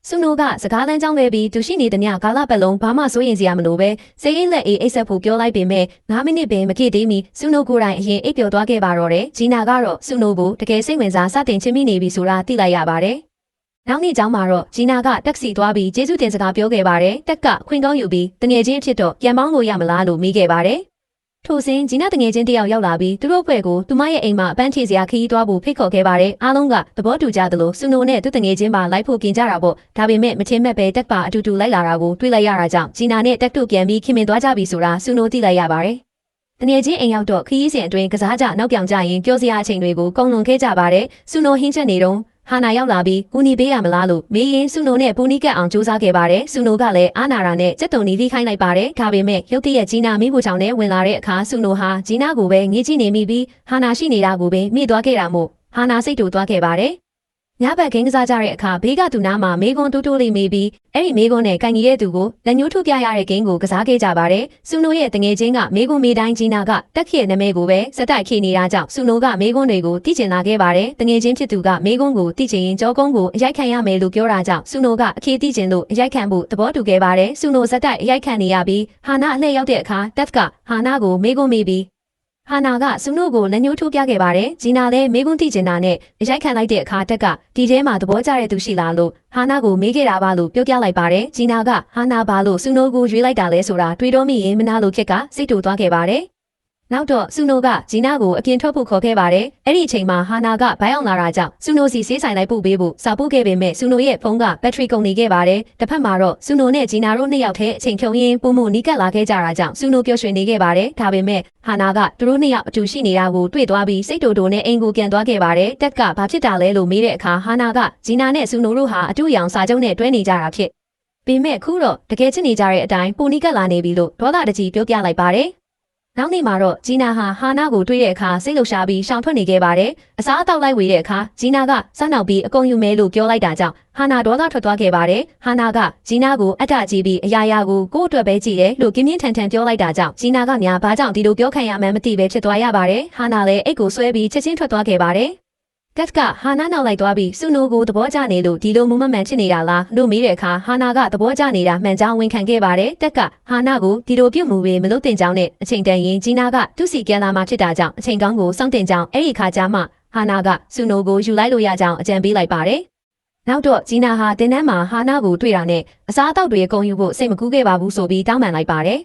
ဆူနိုကစကားလမ်းကြောင်းခဲ့ပြီးသူရှိနေတဲ့ညကာလပတ်လုံးဘာမှစိုးရင်စရာမလိုပဲစိတ်အေးလက်အေးအိတ်ဆက်ဖို့ပြောလိုက်ပေမဲ့9မိနစ်ပဲမကြည့်သေးမီဆူနိုကိုယ်တိုင်အရင်အိပ်ပျော်သွားခဲ့ပါတော့တယ်ဂျီနာကတော့ဆူနိုကိုတကယ်စိတ်ဝင်စားစတင်ချင်မိနေပြီဆိုတာသိလိုက်ရပါတယ်နောက်နေ့ကျောင်းမှာတော့ဂျီနာကတက်ဆီသွားပြီးကျေးဇူးတင်စကားပြောခဲ့ပါတယ်တက်ကခွင့်ကောင်းယူပြီးတငယ်ချင်းဖြစ်တော့ပြန်ပေါင်းလို့ရမလားလို့မေးခဲ့ပါတယ်ထိုစဉ်ဂျီနာတငယ်ချင်းတယောက်ရောက်လာပြီးသူတို့ဖွဲ့ကိုသူမရဲ့အိမ်မှာအပန်းဖြေစရာခရီးသွားဖို့ဖိတ်ခေါ်ခဲ့ပါတယ်အားလုံးကသဘောတူကြသလိုဆူနိုနဲ့သူတငယ်ချင်းပါလိုက်ဖို့ပြင်ကြတာပေါ့ဒါပေမဲ့မချင်းမဲ့ပဲတက်ပါအတူတူလိုက်လာတာကိုတွေ့လိုက်ရတာကြောင့်ဂျီနာနဲ့တက်တို့ပြန်ပြီးခင်မင်သွားကြပြီဆိုတာဆူနိုသိလိုက်ရပါတယ်တငယ်ချင်းအိမ်ရောက်တော့ခရီးစဉ်အတွင်းကစားကြနောက်ပြောင်ကြရင်ပြောစရာအချိန်တွေကိုကုန်လွန်ခဲ့ကြပါတယ်ဆူနိုဟင်းချက်နေတော့ဟာနာရောက်လာပြီးကူနီပေးရမလားလို့မေးရင်ဆူနိုနဲ့ပူနီကတ်အောင်စူးစမ်းခဲ့ပါတယ်ဆူနိုကလည်းအာနာရာနဲ့စက်တုံနီးခိုင်းလိုက်ပါတယ်ဒါပေမဲ့ရုတ်တရက်ဂျီနာမိဖို့ချောင်းနဲ့ဝင်လာတဲ့အခါဆူနိုဟာဂျီနာကိုပဲငေးကြည့်နေမိပြီးဟာနာရှိနေတာကိုပဲမိသွားခဲ့တာမို့ဟာနာစိတ်တူသွားခဲ့ပါတယ်ညဘက်ခင်းကစားကြတဲ့အခါဘေးကသူနားမှာမေကွန်တိုးတိုးလေးမေးပြီးအဲ့ဒီမေကွန်နဲ့ကန်ကြီးရဲ့သူကိုလက်ညှိုးထုတ်ပြရတဲ့ဂိမ်းကိုကစားခဲ့ကြပါတယ်ဆူနိုရဲ့တငယ်ချင်းကမေကွန်မေတိုင်းဂျီနာကတက်ခေနာမည်ကိုပဲစက်တိုက်ခေနေတာကြောင့်ဆူနိုကမေကွန်တွေကိုတိကျင်လာခဲ့ပါတယ်တငယ်ချင်းဖြစ်သူကမေကွန်ကိုတိကျင်ရင်ကြောကုန်းကိုအရိုက်ခံရမယ်လို့ပြောတာကြောင့်ဆူနိုကအခေတိကျင်လို့အရိုက်ခံဖို့သဘောတူခဲ့ပါတယ်ဆူနိုစက်တိုက်အရိုက်ခံနေရပြီးဟာနာအလှည့်ရောက်တဲ့အခါတက်ကဟာနာကိုမေကွန်မေးပြီးဟာနာကဆူနိုကိုလက်ညှိုးထိုးပြခဲ့ပါတယ်ဂျီနာလည်းမေကွန်းတိကျင်တာနဲ့အရိုက်ခံလိုက်တဲ့အခါတက်ကဒီထဲမှာသဘောကျတဲ့သူရှိလားလို့ဟာနာကိုမေးခဲ့တာပါလို့ပြောပြလိုက်ပါတယ်ဂျီနာကဟာနာပါလို့ဆူနိုကိုရွေးလိုက်တာလဲဆိုတာတွေးတော့မိရင်မနာလို့ခက်ကစိတ်တူသွားခဲ့ပါတယ်နောက်တော့ဆူနိုကဂျီနာကိုအပြင်ထွက်ဖို့ခေါ်ခဲ့ပါတယ်အဲ့ဒီအချိန်မှာဟာနာကဘိုင်းအောင်လာတာကြောင့်ဆူနိုစီဆေးဆိုင်လိုက်ပို့ပေးဖို့စာပို့ခဲ့ပေမဲ့ဆူနိုရဲ့ဖုန်းကဘက်ထရီကုန်နေခဲ့ပါတယ်တစ်ဖက်မှာတော့ဆူနိုနဲ့ဂျီနာတို့နှစ်ယောက်တည်းအချိန်ဖြုံရင်းပုံမှုနီးကပ်လာခဲ့ကြတာကြောင့်ဆူနိုပျော်ရွှင်နေခဲ့ပါတယ်ဒါပေမဲ့ဟာနာကသူတို့နှစ်ယောက်အတူရှိနေတာကိုတွေ့သွားပြီးစိတ်တူတူနဲ့အိမ်ကိုပြန်သွားခဲ့ပါတယ်တက်ကဘာဖြစ်တာလဲလို့မေးတဲ့အခါဟာနာကဂျီနာနဲ့ဆူနိုတို့ဟာအတူရောင်စာချုပ်နဲ့တွဲနေကြတာဖြစ်ပေမဲ့ခုတော့တကယ်ချစ်နေကြတဲ့အတိုင်းပုံနီးကပ်လာနေပြီလို့ဒေါသတကြီးပြောပြလိုက်ပါတယ်နောက်နေ့မှာတော့ဂျီနာဟာနာကိုတွေ့တဲ့အခါစိတ်လှုပ်ရှားပြီးရှောင်ထွက်နေခဲ့ပါတယ်။အစားအသောက်လိုက်ဝေတဲ့အခါဂျီနာကစားနောက်ပြီးအကုန်ယူမယ်လို့ပြောလိုက်တာကြောင့်ဟာနာဒေါသထွက်သွားခဲ့ပါတယ်။ဟာနာကဂျီနာကိုအထကြည့်ပြီးအရာရာကိုကိုယ့်အတွက်ပဲကြည့်တယ်လို့ပြင်းပြင်းထန်ထန်ပြောလိုက်တာကြောင့်ဂျီနာကများဘာကြောင့်ဒီလိုပြောခံရမှန်းမသိပဲဖြစ်သွားရပါတယ်။ဟာနာလည်းအိတ်ကိုဆွဲပြီးချက်ချင်းထွက်သွားခဲ့ပါတယ်။ကက်ကဟာနာနောက်လိုက်သွားပြီးဆူနိုကိုသဘောကျနေလို့ဒီလိုမူမမှန်ဖြစ်နေတာလားလို့မေးတဲ့အခါဟာနာကသဘောကျနေတာမှန်ကြောင်းဝန်ခံခဲ့ပါတယ်တက်ကဟာနာကိုဒီလိုပြုတ်မှုတွေမလုပ်တင်ကြောင်းနဲ့အချိန်တန်ရင်ဂျီနာကသူ့စီကန်လာမှဖြစ်တာကြောင့်အချိန်ကောင်းကိုစောင့်တင်ကြောင်းအဲ့ဒီခါကျမှဟာနာကဆူနိုကိုယူလိုက်လို့ရကြောင်းအကြံပေးလိုက်ပါတယ်နောက်တော့ဂျီနာဟာတင်းနှန်းမှာဟာနာကိုတွေ့တာနဲ့အစားအသောက်တွေအကုန်ယူဖို့စိတ်မကူးခဲ့ပါဘူးဆိုပြီးတောင်းပန်လိုက်ပါတယ်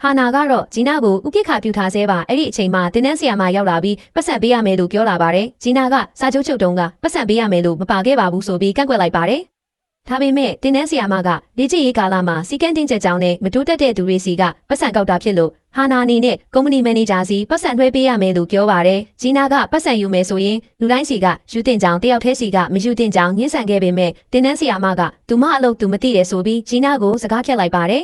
ဟာနာကတော့ဂျီနာကိုဥပိ္ပခပြုထားဆဲပါအဲ့ဒီအချိန်မှာတင်းနှန်းဆရာမရောက်လာပြီးပတ်စံပေးရမယ်လို့ပြောလာပါတယ်ဂျီနာကစာချုပ်ချုပ်တုံးကပတ်စံပေးရမယ်လို့မပါခဲ့ပါဘူးဆိုပြီးကန့်ကွက်လိုက်ပါတယ်ဒါပေမဲ့တင်းနှန်းဆရာမကလေ့ကျင့်ရေးကာလမှာစီကန်းတင်းကျပ်ကြောင်းနဲ့မတိုးတက်တဲ့သူတွေစီကပတ်စံကောက်တာဖြစ်လို့ဟာနာအနေနဲ့ကုမ္ပဏီမန်နေဂျာစီပတ်စံလွှဲပေးရမယ်လို့ပြောပါတယ်ဂျီနာကပတ်စံယူမယ်ဆိုရင်လူတိုင်းစီကယူတင်ကြောင်တယောက်တည်းစီကမယူတင်ကြောင်ညှင်းဆန်ခဲ့ပေမဲ့တင်းနှန်းဆရာမကသူမအလုပ်သူမသိတယ်ဆိုပြီးဂျီနာကိုစကားဖြတ်လိုက်ပါတယ်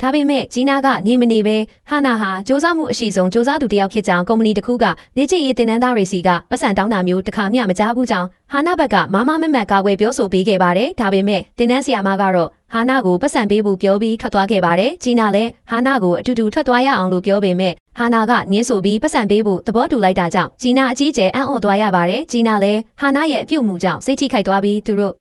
ဒါပေမဲ့ဂျီနာကနေမနေပဲဟာနာဟာစ조사မှုအရှိဆုံးစ조사သူတယောက်ဖြစ်ကြောင်းကုမ္ပဏီတစ်ခုကလေ့ကျင့်ရေးတင်နန်းသားတွေစီကပတ်စံတောင်းတာမျိုးတစ်ခါမျှမကြားဘူးကြောင်းဟာနာဘက်ကမမမက်ကာကွယ်ပြောဆိုပေးခဲ့ပါတယ်ဒါပေမဲ့တင်နန်းဆရာမကတော့ဟာနာကိုပတ်စံပေးဖို့ပြောပြီးထွက်သွားခဲ့ပါတယ်ဂျီနာလည်းဟာနာကိုအတူတူထွက်သွားရအောင်လို့ပြောပေမဲ့ဟာနာကငင်းဆိုပြီးပတ်စံပေးဖို့သဘောတူလိုက်တာကြောင့်ဂျီနာအကြီးကျယ်အံ့ဩသွားရပါတယ်ဂျီနာလည်းဟာနာရဲ့အပြုတ်မှုကြောင့်စိတ်ထိခိုက်သွားပြီးသူတို့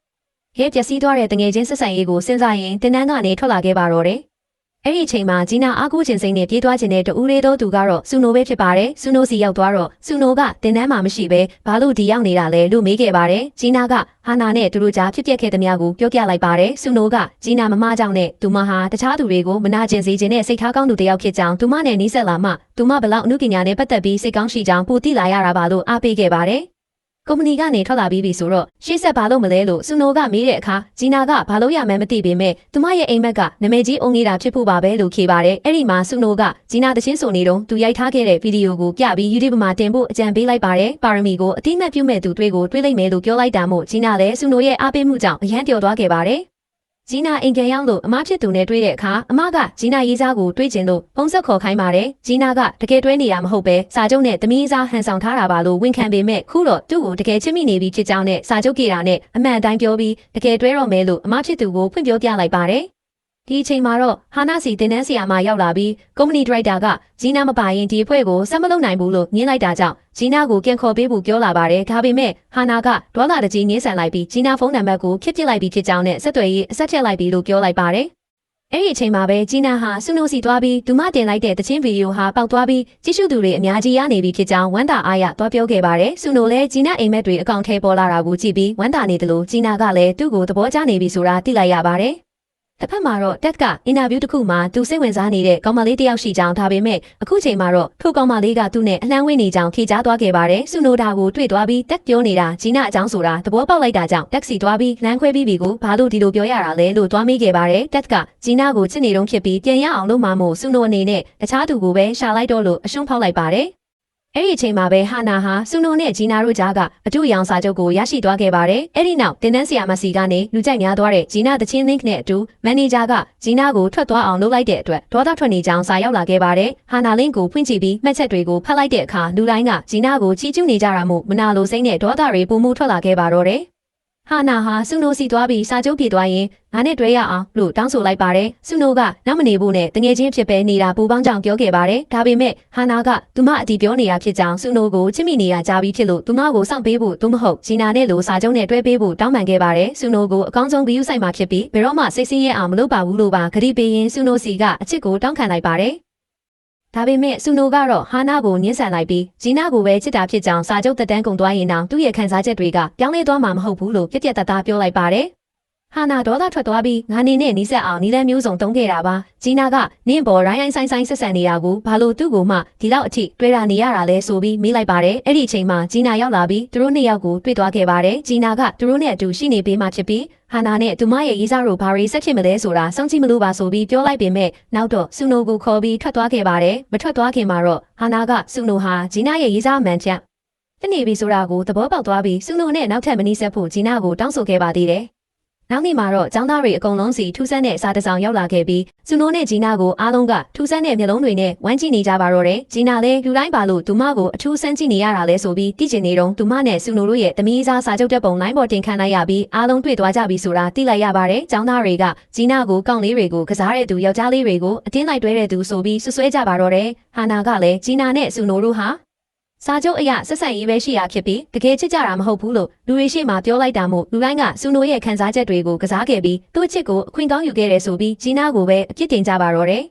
ရဲ့ပျက်စီးသွားတဲ့တငယ်ချင်းဆက်ဆံရေးကိုစဉ်းစားရင်တင်နန်းကနေထွက်လာခဲ့ပါတော့တယ်အဲ့ဒီအချိန်မှာဂျီနာအားကိုးခြင်းစိတ်နဲ့ပြေးသွားခြင်းတဲ့တူလေးတို့သူကတော့ဆူနိုပဲဖြစ်ပါတယ်ဆူနိုစီရောက်သွားတော့ဆူနိုကတင်တန်းမှာမရှိပဲဘာလို့ဒီရောက်နေတာလဲလို့မေးခဲ့ပါတယ်ဂျီနာကဟာနာနဲ့သူတို့ကြားဖြစ်ပျက်ခဲ့တဲ့များကိုပြောပြလိုက်ပါတယ်ဆူနိုကဂျီနာမမကြောင့်နဲ့သူမဟာတခြားသူတွေကိုမနာကျင်စေခြင်းနဲ့စိတ်ထားကောင်းသူတစ်ယောက်ဖြစ်ကြောင်းသူမနဲ့နီးစပ်လာမှသူမဘလောက်အမှုပညာနဲ့ပတ်သက်ပြီးစိတ်ကောင်းရှိကြောင်းပိုသိလာရတာပါလို့အားပေးခဲ့ပါတယ်ကုမ္ပဏီကနေထွက်လာပြီးပြီဆိုတော့ရှေ့ဆက်ဘာလို့မလဲလို့ဆူနိုကမေးတဲ့အခါဂျီနာကဘာလို့ရမှန်းမသိပေမဲ့သူမရဲ့အိမ်မက်ကနာမည်ကြီးအုံနေတာဖြစ်ဖို့ပါပဲလို့ဖြေပါတယ်အဲ့ဒီမှာဆူနိုကဂျီနာတချင်းဆိုနေတော့သူရိုက်ထားခဲ့တဲ့ဗီဒီယိုကိုပြပြီး YouTube မှာတင်ဖို့အကြံပေးလိုက်ပါတယ်ပါရမီကိုအတိအမှတ်ပြုမဲ့သူတွေကိုတွေးလိုက်မယ်လို့ပြောလိုက်တာမို့ဂျီနာလည်းဆူနိုရဲ့အားပေးမှုကြောင့်အယံပျော်သွားခဲ့ပါတယ်ဂျီနာအိမ်ကန်ရောက်လို့အမဖြစ်သူနဲ့တွေ့တဲ့အခါအမကဂျီနာရေးစားကိုတွေ့ကျင်လို့ဖုန်းဆက်ခေါ်ခိုင်းပါတယ်ဂျီနာကတကယ်တွဲနေတာမဟုတ်ပဲစာချုပ်နဲ့သမီးစားဟန်ဆောင်ထားတာပါလို့ဝန်ခံပေမဲ့ခုတော့သူ့ကိုတကယ်ချစ်မိနေပြီဖြစ်ကြောင်းနဲ့စာချုပ်ကြေတာနဲ့အမှန်အတိုင်းပြောပြီးတကယ်တွဲတော့မယ်လို့အမဖြစ်သူကိုဖွင့်ပြောပြလိုက်ပါတယ်ဒီအချိန်မှာတော့ဟာနာစီတင်တန်းဆရာမရောက်လာပြီးကုမ္ပဏီဒရိုက်တာကဂျီနာမပါရင်ဒီအဖွဲ့ကိုဆက်မလုပ်နိုင်ဘူးလို့ညင်းလိုက်တာကြောင့်ဂျီနာကိုပြန်ခေါ်ပေးဖို့ပြောလာပါတယ်ဒါပေမဲ့ဟာနာကဒေါ်လာတကြီးငင်းဆန်လိုက်ပြီးဂျီနာဖုန်းနံပါတ်ကိုဖြတ်ပစ်လိုက်ပြီးဖြစ်ကြောင်းနဲ့ဆက်သွယ်ရေးအဆက်ဖြတ်လိုက်ပြီးလို့ပြောလိုက်ပါတယ်အဲ့ဒီအချိန်မှာပဲဂျီနာဟာဆူနိုစီသွားပြီးသူမတင်လိုက်တဲ့တချင်းဗီဒီယိုဟာပေါက်သွားပြီးကြည့်ရှုသူတွေအများကြီးရနေပြီဖြစ်ကြောင်းဝမ်းသာအားရသွားပြောခဲ့ပါတယ်ဆူနိုလည်းဂျီနာအိမ်မက်တွေအကောင့်ထဲပေါ်လာတာကိုကြည့်ပြီးဝမ်းသာနေတယ်လို့ဂျီနာကလည်းသူ့ကိုသဘောကျနေပြီဆိုတာသိလိုက်ရပါတယ်တစ်ဖက်မှာတော့တက်ကအင်တာဗျူးတစ်ခုမှာသူစိတ်ဝင်စားနေတဲ့ကောင်မလေးတစ်ယောက်ရှိကြောင်းဒါပေမဲ့အခုချိန်မှာတော့ထိုကောင်မလေးကသူ့နဲ့အလှမ်းဝေးနေကြောင်းဖြေကြားသွားခဲ့ပါတယ်ဆူနိုဒါကိုတွေ့သွားပြီးတက်ပြောနေတာဂျီနာအကြောင်းဆိုတာသဘောပေါက်လိုက်တာကြောင့်တက်စီသွားပြီးလမ်းခွဲပြီးပြီကိုဘာလို့ဒီလိုပြောရတာလဲလို့သွားမေးခဲ့ပါတယ်တက်ကဂျီနာကိုချစ်နေတုန်းဖြစ်ပြီးပြန်ရအောင်လုပ်မှမို့ဆူနိုအနေနဲ့တခြားသူကိုပဲရှာလိုက်တော့လို့အရှုံးဖောက်လိုက်ပါတယ်အဲ့ဒီအချိန်မှာပဲဟာနာဟာဆူနိုနဲ့ဂျီနာတို့ကြားကအတူရောင်စာချုပ်ကိုရရှိသွားခဲ့ပါတယ်။အဲ့ဒီနောက်တင်တန်းဆရာမစီကနေလူကြိုက်များသွားတဲ့ဂျီနာတချင်း link နဲ့အတူမန်နေဂျာကဂျီနာကိုထွက်သွားအောင်လုပ်လိုက်တဲ့အတွက်ဒေါသထွက်နေကြောင်းစာရောက်လာခဲ့ပါတယ်။ဟာနာ link ကိုဖွင့်ကြည့်ပြီးမှတ်ချက်တွေကိုဖတ်လိုက်တဲ့အခါလူတိုင်းကဂျီနာကိုချီးကျူးနေကြတာမို့မနာလိုစိမ့်နဲ့ဒေါသတွေပုံမှုထွက်လာခဲ့ပါတော့တယ်။ဟာနာဟာဆူနိုစီသွားပြီးစာချုပ်ပြေသွားရင်ငါနဲ့တွဲရအောင်လို့တောင်းဆိုလိုက်ပါတယ်ဆူနိုကနောက်မနေဘူးနဲ့တငယ်ချင်းဖြစ်ပဲနေတာပူပေါင်းကြောင်ပြောခဲ့ပါတယ်ဒါပေမဲ့ဟာနာကသူမအတီပြောနေတာဖြစ်ကြောင်းဆူနိုကိုချစ်မိနေရကြပြီးဖြစ်လို့သူမကိုစောင့်ပေးဖို့သူမဟုတ်ဂျီနာနဲ့လိုစာချုပ်နဲ့တွဲပေးဖို့တောင်းပန်ခဲ့ပါတယ်ဆူနိုကိုအကောင်းဆုံးဗီယူဆိုင်မှာဖြစ်ပြီးဘယ်တော့မှစိတ်ဆင်းရဲအောင်မလုပ်ပါဘူးလို့ပါဂရီပေးရင်ဆူနိုစီကအချစ်ကိုတောင်းခံလိုက်ပါတယ်ဒါပေမဲ့ဆူနိုကတော့ဟာနာကိုညှင်းဆန်လိုက်ပြီးဂျီနာကိုပဲချစ်တာဖြစ်ကြောင်းစာချုပ်သက်တမ်းကုန်သွားရင်တောင်သူ့ရဲ့ခံစားချက်တွေကပြောင်းလဲသွားမှာမဟုတ်ဘူးလို့ပြက်ပြက်တသားပြောလိုက်ပါတယ်ဟာနာဒေါသထွက်သွားပြီးငါနေနဲ့နီးစပ်အောင်နီးလန်းမျိုးစုံတုံးခဲ့တာပါဂျီနာကနင့်ပေါ်ရိုင်းရိုင်းဆိုင်ဆိုင်ဆက်ဆံနေတာကိုဘာလို့သူ့ကိုမှဒီလောက်အထိတွေ့တာနေရတာလဲဆိုပြီးမေးလိုက်ပါတယ်အဲ့ဒီအချိန်မှာဂျီနာရောက်လာပြီးသူတို့နှစ်ယောက်ကိုတွေ့သွားခဲ့ပါတယ်ဂျီနာကသူတို့နဲ့အတူရှိနေပေးမှဖြစ်ပြီးဟာနာနဲ့သူမရဲ့ရေးစားတို့ဘာတွေဆက်ဖြစ်မလဲဆိုတာစောင့်ကြည့်မလို့ပါဆိုပြီးပြောလိုက်ပေမဲ့နောက်တော့ဆူနိုကိုခေါ်ပြီးထွက်သွားခဲ့ပါတယ်မထွက်သွားခင်မှာတော့ဟာနာကဆူနိုဟာဂျီနာရဲ့ရေးစားမှန်ချက်တနေပြီဆိုတာကိုသဘောပေါက်သွားပြီးဆူနိုနဲ့နောက်ထပ်မနီးစပ်ဖို့ဂျီနာကိုတောင်းဆိုခဲ့ပါသေးတယ်နောက်နေ့မှာတော့ចောင်းသားတွေအကုန်လုံးစီထူးဆန်းတဲ့စာတစောင်ရောက်လာခဲ့ပြီးဆူနိုနဲ့ဂျီနာကိုအားလုံးကထူးဆန်းတဲ့မျက်လုံးတွေနဲ့ဝမ်းကြည့်နေကြပါတော့တယ်ဂျီနာလည်းလူတိုင်းပါလို့သူမကိုအထူးဆန်းကြည့်နေရတာလဲဆိုပြီးသိကျင်နေတော့သူမနဲ့ဆူနိုတို့ရဲ့သမီးစားစာချုပ်တက်ပုံလိုင်းပေါ်တင်ခန်းလိုက်ရပြီးအားလုံးတွေ့သွားကြပြီဆိုတာသိလိုက်ရပါတယ်ចောင်းသားတွေကဂျီနာကိုကောင်းလေးတွေကိုကစားတဲ့သူယောက်ျားလေးတွေကိုအတင်းလိုက်တွဲတဲ့သူဆိုပြီးဆွဆွဲကြပါတော့တယ်ဟာနာကလည်းဂျီနာနဲ့ဆူနိုတို့ဟာစာချုပ်အရဆက်ဆံရေးပဲရှိရဖြစ်ပြီးတကယ်ချစ်ကြတာမဟုတ်ဘူးလို့လူတွေရှေ့မှာပြောလိုက်တာမို့လူတိုင်းကဆူနိုရဲ့ခံစားချက်တွေကိုကစားခဲ့ပြီးသူ့အချစ်ကိုအခွင့်ကောင်းယူခဲ့တယ်ဆိုပြီးဂျီနာကိုပဲအပြစ်တင်ကြပါတော့တယ်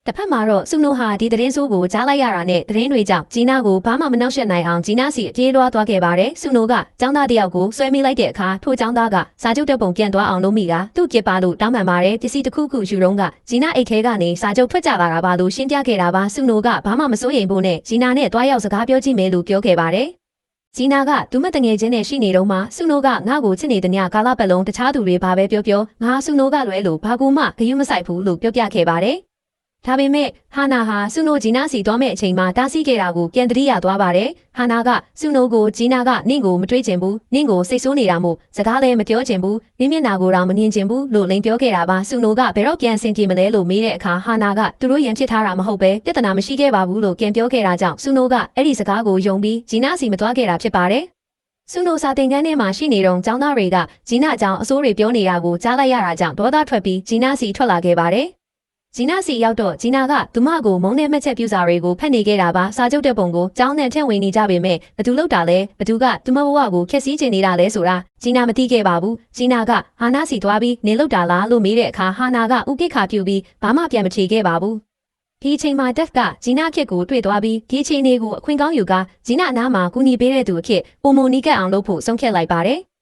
တစ်ဖက်မှာတော့ဆုနိုဟာဒီသတင်းဆိုးကိုကြားလိုက်ရတာနဲ့သတင်းတွေကြောင့်ဂျီနာကိုဘာမှမနှောက်ယှက်နိုင်အောင်ဂျီနာစီအပြေးလွှားသွားခဲ့ပါတယ်။ဆုနိုကចောင်းသားတယောက်ကိုဆွဲမိလိုက်တဲ့အခါထိုចောင်းသားကစာချုပ်တဲ့ပုံပြန်သွားအောင်လုပ်မိတာသူ့ကစ်ပါလို့တောင်းပန်ပါတယ်ပစ္စည်းတစ်ခုခုယူတော့ကဂျီနာအိတ်ထဲကနေစာချုပ်ထွက်ကြလာတာပါလို့ရှင်းပြခဲ့တာပါဆုနိုကဘာမှမစိုးရိမ်ဖို့နဲ့ဂျီနာနဲ့တွားရောက်စကားပြောကြည့်မယ်လို့ပြောခဲ့ပါတယ်။ဂျီနာကသူမတငယ်ချင်းနဲ့ရှိနေတော့မှဆုနိုကငါ့ကိုချစ်နေတဲ့ညကာလပတ်လုံးတခြားသူတွေဘာပဲပြောငါဆုနိုကလွဲလို့ဘာကူမှဂရုမစိုက်ဘူးလို့ပြောပြခဲ့ပါတယ်။ဒါပေမဲ့ဟာနာဟာဆုနိုဂျီနာစီသွားမဲ့အချိန်မှာတားဆီးခဲ့တာကိုပြန်တရိယာသွားပါတယ်။ဟာနာကဆုနိုကိုဂျီနာကနင့်ကိုမတွေးချင်ဘူးနင့်ကိုစိတ်ဆိုးနေတာမို့စကားလည်းမပြောချင်ဘူးနင့်မျက်နှာကိုတော့မမြင်ချင်ဘူးလို့လိန်ပြောခဲ့တာပါဆုနိုကဘယ်တော့ပြန်ဆင်ပြေမလဲလို့မေးတဲ့အခါဟာနာကသူတို့ရန်ဖြစ်ထားတာမဟုတ်ပဲပြဿနာမရှိခဲ့ပါဘူးလို့ပြန်ပြောခဲ့တာကြောင့်ဆုနိုကအဲ့ဒီစကားကိုယုံပြီးဂျီနာစီမသွားခဲ့တာဖြစ်ပါတယ်။ဆုနိုစာတင်ခန်းထဲမှာရှိနေတော့ចောင်းသားတွေကဂျီနာအကြောင်းအဆိုးတွေပြောနေတာကိုကြားလိုက်ရတာကြောင့်ဒေါသထွက်ပြီးဂျီနာစီထွက်လာခဲ့ပါတယ်။ဂျီနာစီရောက်တော့ဂျီနာကသူမကိုမုန်းတဲ့မှတ်ချက်ပြူစာတွေကိုဖတ်နေခဲ့တာပါစာချုပ်တဲ့ပုံကိုကျောင်းနဲ့ထည့်ဝင်နေကြပေမဲ့ဘသူလောက်တာလဲဘသူကသူမဘဝကိုခက်စီးချင်နေတာလဲဆိုတာဂျီနာမသိခဲ့ပါဘူးဂျီနာကဟာနာစီသွားပြီးနေလောက်တာလားလို့မေးတဲ့အခါဟာနာကဥကိခါပြူပြီးဘာမှပြန်မဖြေခဲ့ပါဘူးဒီအချိန်မှာတက်ကဂျီနာဖြစ်ကိုတွေ့သွားပြီးဒီအချိန်လေးကိုအခွင့်ကောင်းယူကဂျီနာအနားမှာကူညီပေးတဲ့သူအဖြစ်ပုံမနီးကပ်အောင်လုပ်ဖို့ဆုံးဖြတ်လိုက်ပါတယ်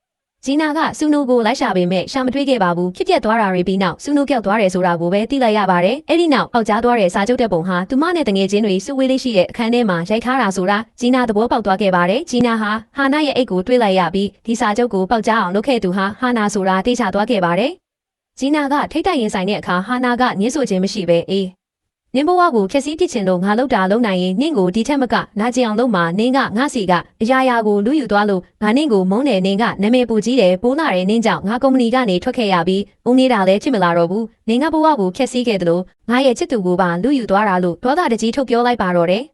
ဂျီနာကဆုနိုကိုလိုက်ရှာပေမဲ့ရှာမတွေ့ခဲ့ပါဘူးဖြစ်ပျက်သွားတာတွေပြီးနောက်ဆုနိုကြောက်သွားတယ်ဆိုတာကိုပဲသိလိုက်ရပါတယ်အဲ့ဒီနောက်ပေါက်ကြားသွားတဲ့စာချုပ်တဲ့ပုံဟာသူမနဲ့တငယ်ချင်းတွေစုဝေးလေးရှိတဲ့အခန်းထဲမှာရိုက်ထားတာဆိုတာဂျီနာသဘောပေါက်သွားခဲ့ပါတယ်ဂျီနာဟာဟာနာရဲ့အိတ်ကိုတွေ့လိုက်ရပြီးဒီစာချုပ်ကိုပေါက်ကြားအောင်လုပ်ခဲ့သူဟာဟာနာဆိုတာသိချသွားခဲ့ပါတယ်ဂျီနာကထိတ်တိုက်ရင်ဆိုင်တဲ့အခါဟာနာကညှင်းဆိုခြင်းမရှိပဲအေးနင်းဘဝကိုခက်စီးပစ်ချင်လို့ငါလောက်တာလုံနိုင်ရင်နင့်ကိုဒီထက်မကနာကျင်အောင်လုပ်မှာနင်းကငါစီကအရာရာကိုလူယူသွားလို့ငါနင့်ကိုမုန်းတယ်နင်းကနာမည်ပူကြီးတယ်ပိုးလာတယ်နင်းကြောင့်ငါကုမ္ပဏီကနေထွက်ခဲ့ရပြီးဦးနေတာလည်းဖြစ်မလာတော့ဘူးနင်းကဘဝကိုခက်စီးခဲ့တယ်လို့ငါရဲ့ချစ်သူကိုပါလူယူသွားတာလို့ဒေါသတကြီးထုတ်ပြောလိုက်ပါတော့တယ်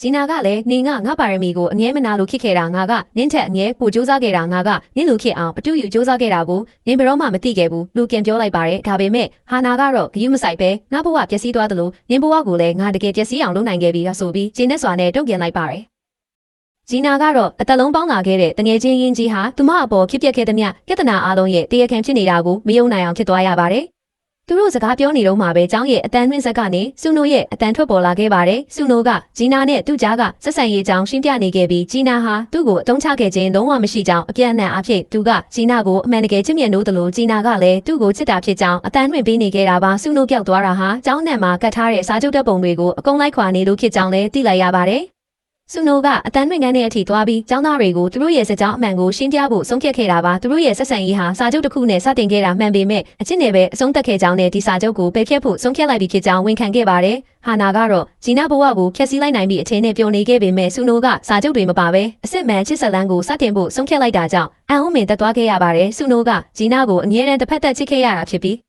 ဂျီနာကလည်းနင်းကငါပါရမီကိုအငဲမနာလို့ခစ်ခဲ့တာငါကနင်းထက်အငဲပိုစူးစမ်းခဲ့တာငါကနင်းလူခစ်အောင်အတူယူစူးစမ်းခဲ့တာကိုနင်းဘယ်တော့မှမသိခဲ့ဘူးလူပြန်ပြောလိုက်ပါတယ်ဒါပေမဲ့ဟာနာကတော့ဂရုမစိုက်ပဲငါဘဝပျက်စီးသွားတယ်လို့နင်းဘဝကိုလည်းငါတကယ်ပျက်စီးအောင်လုပ်နိုင်ခဲ့ပြီဆိုပြီးဂျင်းနဲ့စွာနဲ့တုံ့ပြန်လိုက်ပါတယ်ဂျီနာကတော့အသက်လုံးပေါင်းလာခဲ့တဲ့တငယ်ချင်းရင်းကြီးဟာသူမအပေါ်ဖြစ်ပျက်ခဲ့တဲ့မြပြဿနာအလုံးရဲ့တရားခံဖြစ်နေတာကိုမယုံနိုင်အောင်ဖြစ်သွားရပါတယ်သူတို့စကားပြောနေတော့မှပဲကျောင်းရဲ့အတန်နှင်းဆက်ကနေဆုနိုရဲ့အတန်ထွက်ပေါ်လာခဲ့ပါတယ်ဆုနိုကဂျီနာနဲ့သူ့ကြားကဆက်ဆံရေးကြောင်းရှင်းပြနေခဲ့ပြီးဂျီနာဟာသူ့ကိုအတုံးချခဲ့ခြင်းလုံးဝမရှိကြောင်းအပြန်အလှန်အဖြစ်သူကဂျီနာကိုအမှန်တကယ်ချစ်မြတ်လို့တယ်လို့ဂျီနာကလည်းသူ့ကိုချစ်တာဖြစ်ကြောင်းအတန်နှင်းပေးနေခဲ့တာပါဆုနိုပြောက်သွားတာဟာကျောင်းနဲ့မှာကတ်ထားတဲ့စာချုပ်တဲ့ပုံတွေကိုအကုန်လိုက်ခွာနေလို့ဖြစ်ကြောင်းလည်းသိလိုက်ရပါတယ်ဆုနိုကအတန်နှင်ငန်းတဲ့အထိသွားပြီးကျောင်းသားတွေကိုသူတို့ရဲ့စကြောင်းအမှန်ကိုရှင်းပြဖို့ဆုံးဖြတ်ခဲ့တာပါသူတို့ရဲ့ဆက်ဆံရေးဟာစာချုပ်တစ်ခုနဲ့စတင်ခဲ့တာမှန်ပေမဲ့အချစ်နဲ့ပဲအဆုံးသတ်ခဲ့ကြောင်းနဲ့ဒီစာချုပ်ကိုပယ်ဖျက်ဖို့ဆုံးဖြတ်လိုက်ပြီးဖြစ်ကြောင်းဝန်ခံခဲ့ပါတယ်ဟာနာကတော့ဂျီနာဘဝကိုဖျက်ဆီးလိုက်နိုင်ပြီးအထင်းနဲ့ပျော်နေခဲ့ပေမဲ့ဆုနိုကစာချုပ်တွေမပါဘဲအစစ်မှန်ချစ်ဆက်လန်းကိုစတင်ဖို့ဆုံးဖြတ်လိုက်တာကြောင့်အံ့ဩမင်တက်သွားခဲ့ရပါတယ်ဆုနိုကဂျီနာကိုအငြင်းတန်းတစ်ဖက်သက်ချစ်ခဲ့ရတာဖြစ်ပြီး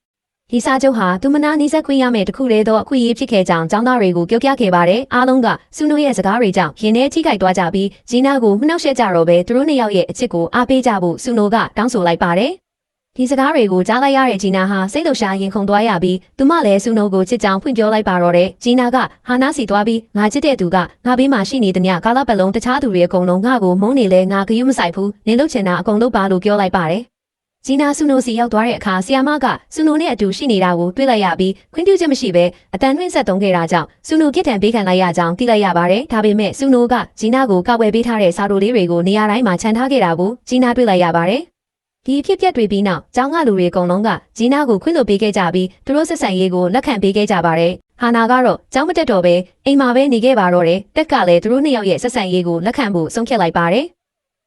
ဒီစာချုပ်ဟာသူမနာနီးစပ်ခွင့်ရမယ့်တခုတည်းသောအခွင့်အရေးဖြစ်ခဲ့ကြောင်းကျောင်းသားတွေကိုပြောပြခဲ့ပါတယ်အားလုံးကဆုနိုရဲ့စကားတွေကြောင့်ရင်ထဲထိခိုက်သွားကြပြီးဂျီနာကိုမနှောက်ယှက်ကြတော့ပဲသူတို့နှစ်ယောက်ရဲ့အချစ်ကိုအားပေးကြဖို့ဆုနိုကတောင်းဆိုလိုက်ပါတယ်ဒီစကားတွေကိုကြားလိုက်ရတဲ့ဂျီနာဟာစိတ်လှုပ်ရှားရင်ခုန်သွားရပြီးသူမလည်းဆုနိုကိုချစ်ကြောင်းဖွင့်ပြောလိုက်ပါတော့တယ်ဂျီနာကဟာနာစီသွားပြီးငါချစ်တဲ့သူကငါဘေးမှာရှိနေတဲ့ညကာလပတ်လုံးတခြားသူတွေအကုန်လုံးငါ့ကိုမုန်းနေလဲငါဂရုမစိုက်ဘူးနင်လုပ်ချင်တာအကုန်လုပ်ပါလို့ပြောလိုက်ပါတယ်ဂျီနာဆုနိုစီရောက်သွားတဲ့အခါဆီယာမကဆုနိုနဲ့အတူရှိနေတာကိုတွေ့လိုက်ရပြီးခွင့်ပြုချက်မရှိဘဲအတန်နှင်းဆက်သုံးခဲ့တာကြောင့်ဆုနိုပြစ်ဒဏ်ပေးခံလိုက်ရကြောင်းသိလိုက်ရပါတယ်။ဒါပေမဲ့ဆုနိုကဂျီနာကိုကောက်ွယ်ပေးထားတဲ့စာတိုလေးတွေကိုနေရာတိုင်းမှာခြံထားခဲ့တာကိုဂျီနာတွေ့လိုက်ရပါတယ်။ဒီဖြစ်ပျက်တွေပြီးနောက်ကျောင်းကလူတွေအကုန်လုံးကဂျီနာကိုခွင့်လွှတ်ပေးခဲ့ကြပြီးသူတို့ဆက်ဆံရေးကိုလက်ခံပေးခဲ့ကြပါတယ်။ဟာနာကတော့ကျောင်းမတက်တော့ပဲအိမ်မှာပဲနေခဲ့ပါတော့တယ်။တက်ကလည်းသူတို့နှစ်ယောက်ရဲ့ဆက်ဆံရေးကိုလက်ခံဖို့ဆုံးဖြတ်လိုက်ပါတယ်။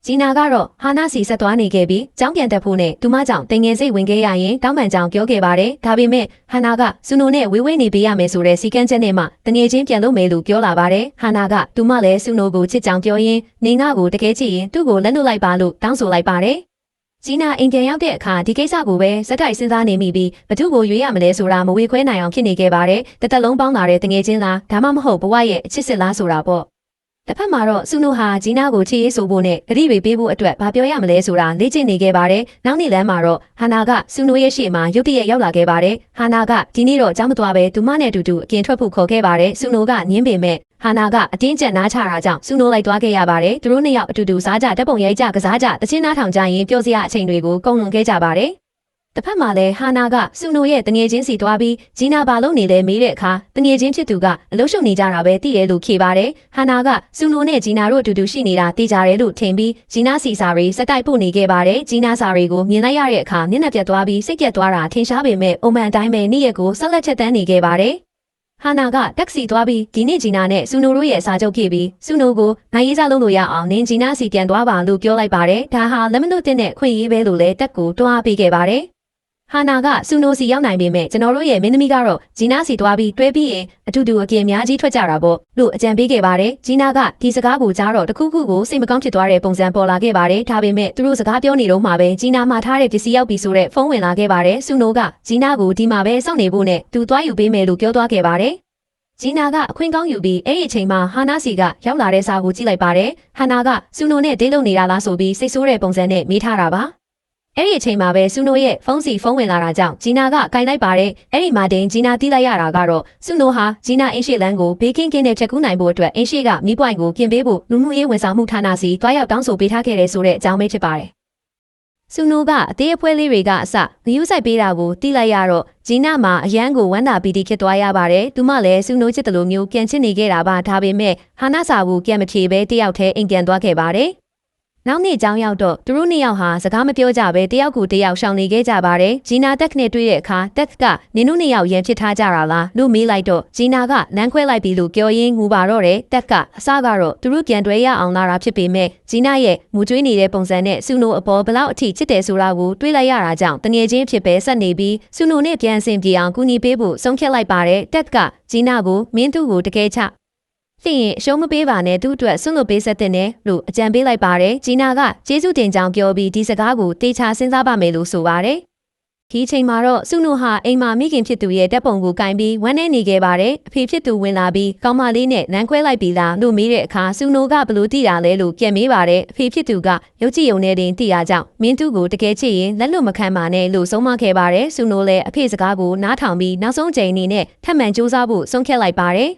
ဂျီနာကတော့ဟာနာစီဆက်သွားနေခဲ့ပြီးကျောင်းပြန်တက်ဖို့နဲ့သူမကြောင့်တင်ငယ်စိတ်ဝင်ခဲ့ရရင်တောင်းပန်ကြောင်းပြောခဲ့ပါတယ်။ဒါပေမဲ့ဟာနာကဆုနိုနဲ့ဝေးဝေးနေပေးရမယ်ဆိုတဲ့စီကန်းချက်နဲ့မှတငယ်ချင်းပြန်လို့မယ်လို့ပြောလာပါတယ်။ဟာနာကသူမလည်းဆုနိုကိုချစ်ကြောင်းပြောရင်းနေငါကိုတကယ်ချစ်ရင်သူ့ကိုလက်လွတ်လိုက်ပါလို့တောင်းဆိုလိုက်ပါတယ်။ဂျီနာအိမ်ပြန်ရောက်တဲ့အခါဒီကိစ္စကိုပဲစက်တိုက်စဉ်းစားနေမိပြီးဘသူ့ကိုရွေးရမလဲဆိုတာမဝေခွဲနိုင်အောင်ဖြစ်နေခဲ့ပါတယ်။တစ်သက်လုံးပေါင်းလာတဲ့တငယ်ချင်းလားဒါမှမဟုတ်ဘဝရဲ့အချစ်စစ်လားဆိုတာပေါ့။တစ်ဖက်မှာတော့ဆုနိုဟာဂျီနာကိုချစ်ရေးဆိုဖို့နဲ့ဂရိတွေပေးဖို့အတွက်ဘာပြောရမလဲဆိုတာလေ့ကျင့်နေခဲ့ပါတယ်။နောက်နေ့လမ်းမှာတော့ဟာနာကဆုနိုရဲ့ရှေ့မှာရုတ်တရက်ရောက်လာခဲ့ပါတယ်။ဟာနာကဒီနေ့တော့ကြောင်းမသွားပဲသူမနဲ့အတူတူအပြင်ထွက်ဖို့ခေါ်ခဲ့ပါတယ်။ဆုနိုကညင်းပေမဲ့ဟာနာကအတင်းကျပ်နားချတာကြောင့်ဆုနိုလိုက်သွားခဲ့ရပါတယ်။သူတို့နှစ်ယောက်အတူတူစားကြဓာတ်ပုံရိုက်ကြကစားကြတချင်းနားထောင်ကြရင်ပျော်စရာအချိန်တွေကိုကုန်လွန်ခဲ့ကြပါတယ်။ တစ်ဖက်မှာလည်းဟာနာကစုနိုရဲ့တငယ်ချင်းစီတွားပြီးဂျီနာဘာလို့နေလဲမေးတဲ့အခါတငယ်ချင်းဖြစ်သူကအလို့ရှုပ်နေကြတာပဲသိတယ်လို့ဖြေပါတယ်ဟာနာကစုနိုနဲ့ဂျီနာတို့အတူတူရှိနေတာသိကြတယ်လို့ထင်ပြီးဂျီနာစီစာရီစက်တိုက်ပို့နေခဲ့ပါတယ်ဂျီနာစာရီကိုမြင်လိုက်ရတဲ့အခါမျက်နှာပြတ်သွားပြီးစိတ်ပြတ်သွားတာထင်ရှားပေမဲ့အုံမှန်အတိုင်းပဲနေ့ရက်ကိုဆက်လက်ချက်တန်းနေခဲ့ပါတယ်ဟာနာကတက်ဆီသွားပြီးဒီနေ့ဂျီနာနဲ့စုနိုတို့ရဲ့စာချုပ်ဖြည့်ပြီးစုနိုကိုနိုင်ရေးစားလုပ်လို့ရအောင်နင်းဂျီနာစီပြန်သွားပါလို့ပြောလိုက်ပါတယ်ဒါဟာလက်မလွတ်တဲ့ခွင့်ရေးပဲလို့လည်းတက်ကိုတွန်းအားပေးခဲ့ပါတယ်ဟာနာကစုနိုစီရောက်နိုင်ပေမဲ့ကျွန်တော်တို့ရဲ့မင်းသမီးကတော့ဂျီနာစီတွားပြီးတွဲပြီးရင်အတူတူအပြင်အများကြီးထွက်ကြတာပေါ့လို့အကြံပေးခဲ့ပါတယ်ဂျီနာကဒီစကားကိုကြားတော့တခုခုကိုစိတ်မကောင်းဖြစ်သွားတဲ့ပုံစံပေါ်လာခဲ့ပါတယ်ဒါပေမဲ့သူတို့စကားပြောနေတော့မှပဲဂျီနာမှာထားတဲ့ပစ္စည်းရောက်ပြီဆိုတဲ့ဖုန်းဝင်လာခဲ့ပါတယ်စုနိုကဂျီနာကိုဒီမှာပဲစောင့်နေဖို့နဲ့သူသွားယူပေးမယ်လို့ပြောသွားခဲ့ပါတယ်ဂျီနာကအခွင့်ကောင်းယူပြီးအဲ့ဒီအချိန်မှာဟာနာစီကရောက်လာတဲ့စာကိုကြည့်လိုက်ပါတယ်ဟာနာကစုနိုနဲ့ဒေးလုံနေတာလားဆိုပြီးစိတ်ဆိုးတဲ့ပုံစံနဲ့မေးထားတာပါအဲ့ဒီအချိန်မှာပဲစုနိုရဲ့ဖုန်းစီဖုန်းဝင်လာတာကြောင့်ဂျီနာကကင်လိုက်ပါတယ်အဲ့ဒီမှာတင်ဂျီနာတီးလိုက်ရတာကတော့စုနိုဟာဂျီနာအင်းရှိလန်းကိုဘေးကင်းကင်းနဲ့ချက်ကူးနိုင်ဖို့အတွက်အင်းရှိကမီးပွိုင်ကိုပြင်ပေးဖို့လူမှုရေးဝန်ဆောင်မှုဌာနစီတွားရောက်တောင်းဆိုပေးထားခဲ့တယ်ဆိုတဲ့အကြောင်းပဲဖြစ်ပါတယ်စုနိုကအသေးအဖွဲလေးတွေကအစဂယူးဆိုင်ပေးတာကိုတီးလိုက်ရတော့ဂျီနာမှာအရန်ကိုဝမ်းသာပီတိဖြစ်သွားရပါတယ်သူမလည်းစုနိုချစ်တယ်လို့မျိုးပြန်ချစ်နေခဲ့တာပါဒါပေမဲ့ဟာနာစာကိုပြန်မဖြေပဲတယောက်တည်းအိမ်ပြန်သွားခဲ့ပါတယ်နောက်နေ့ကြောင်းရောက်တော့သူတို့နှစ်ယောက်ဟာစကားမပြောကြပဲတယောက်ကိုတယောက်ရှောင်နေခဲ့ကြပါတယ်ဂျီနာတက်နဲ့တွေ့တဲ့အခါတက်ကနင်တို့နှစ်ယောက်ရန်ဖြစ်ထားကြတာလားလို့မေးလိုက်တော့ဂျီနာကလမ်းခွဲလိုက်ပြီလို့ပြောရင်းငူပါတော့တယ်တက်ကအစကတော့သူတို့ပြန်တွဲရအောင်လာတာဖြစ်ပေမဲ့ဂျီနာရဲ့မူကျွေးနေတဲ့ပုံစံနဲ့စုနိုအပေါ်ဘလောက်အထိချစ်တယ်ဆိုတာကိုတွေးလိုက်ရတာကြောင့်တငယ်ချင်းဖြစ်ပဲဆက်နေပြီးစုနိုနဲ့ပြန်ဆင်ပြေအောင်ကူညီပေးဖို့ဆုံးဖြတ်လိုက်ပါတယ်တက်ကဂျီနာကိုမင်းသူ့ကိုတကယ်ချသိရင်အရှုံးမပေးပါနဲ့သူ့အတွက်ဆွန့်လွတ်ပေးဆက်တဲ့နဲ့လို့အကြံပေးလိုက်ပါတယ်ဂျီနာကကျေးဇူးတင်ကြောင်းပြောပြီးဒီစကားကိုတေချာစဉ်းစားပါမယ်လို့ဆိုပါတယ်ဒီချိန်မှာတော့စုနိုဟာအိမ်မှာမိခင်ဖြစ်သူရဲ့တပ်ပုံကိုကင်ပြီးဝမ်းနေနေခဲ့ပါတယ်အဖေဖြစ်သူဝင်လာပြီးကောင်းမလေးနဲ့လမ်းခွဲလိုက်ပြီလားလို့မေးတဲ့အခါစုနိုကဘလို့သိတာလဲလို့ပြန်မေးပါတယ်အဖေဖြစ်သူကရုပ်ကြည့်ုံနဲ့တင်သိတာကြောင့်မင်းသူ့ကိုတကယ်ချစ်ရင်လက်လွတ်မခံပါနဲ့လို့ဆုံးမခဲ့ပါတယ်စုနိုလည်းအဖေစကားကိုနားထောင်ပြီးနောက်ဆုံးချိန်အနေနဲ့ထပ်မံစူးစမ်းဖို့ဆုံးဖြတ်လိုက်ပါတယ်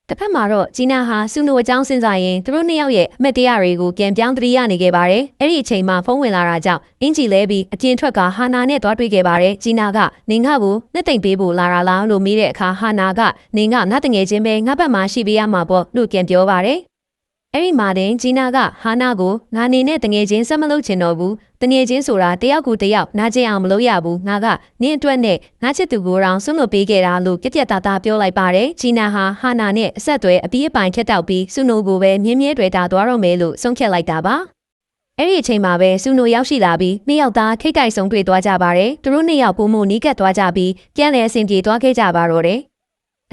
တစ်ဖက်မှာတော့ဂျီနာဟာစုနိုအကြောင်းစဉ်းစားရင်သူတို့နှစ်ယောက်ရဲ့အမတ်တရားတွေကိုပြန်ပြောင်းသတိရနေခဲ့ပါတယ်။အဲ့ဒီအချိန်မှာဖုန်းဝင်လာတာကြောင့်အင်ဂျီလဲပြီးအပြင်ထွက်ကဟာနာနဲ့သွားတွေ့ခဲ့ပါတယ်။ဂျီနာကနင်ငါ့ကိုလက်သိမ့်ပေးဖို့လာတာလားလို့မေးတဲ့အခါဟာနာကနင်ကငါတငယ်ချင်းပဲငါ့ဘက်မှာရှိပေးရမှာပေါ့လို့ပြန်ပြောပါတယ်။အဲ့ဒီမှာတင်ဂျီနာကဟာနာကိုငါနေနဲ့တငယ်ချင်းဆက်မလုပ်ချင်တော့ဘူးတငယ်ချင်းဆိုတာတယောက်ကိုတယောက်နားကျင်အောင်မလုပ်ရဘူးငါကနင်းအတွက်နဲ့ငါချစ်သူကိုတောင်ဆွန့်လွတ်ပေးခဲ့တာလို့ပြက်ပြက်သားသားပြောလိုက်ပါတယ်ဂျီနာဟာနာနဲ့အဆက်အသွယ်အပြီးအပိုင်ထက်တောက်ပြီးစုနိုကိုပဲမြင်းမြဲတွေ့တာသွားတော့မယ်လို့ဆုံးဖြတ်လိုက်တာပါအဲ့ဒီအချိန်မှာပဲစုနိုရောက်ရှိလာပြီးနှစ်ယောက်သားခိတ်ကိုက်ဆုံးတွေ့သွားကြပါတယ်သူတို့နှစ်ယောက်ပုံမှုနီးကပ်သွားကြပြီးပြန်လဲအဆင်ပြေသွားခဲ့ကြပါတော့တယ်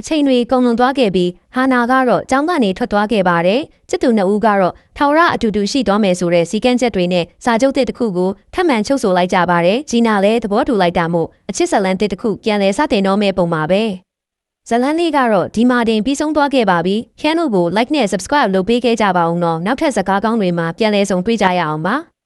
အချိန်တွေကုန်လွန်သွားခဲ့ပြီးဟာနာကတော့ကျောင်းကနေထွက်သွားခဲ့ပါတယ်။စစ်သူနှစ်ဦးကတော့ထောင်ရအတူတူရှိသွားမယ်ဆိုတဲ့စီကန်းချက်တွေနဲ့စာချုပ်တစ်ခုကိုထပ်မံချုပ်ဆိုလိုက်ကြပါတယ်။ဂျီနာလည်းသဘောတူလိုက်တာမို့အချစ်ဇလန်တစ်ခုပြန်လဲစတင်တော့မဲ့ပုံပါပဲ။ဇလန်လေးကတော့ဒီမှာတင်ပြီးဆုံးသွားခဲ့ပါပြီ။ channel ကို like နဲ့ subscribe လုပ်ပေးခဲ့ကြပါဦးနော်။နောက်ထပ်စကားကောင်းတွေမှာပြန်လဲဆုံတွေ့ကြရအောင်ပါ။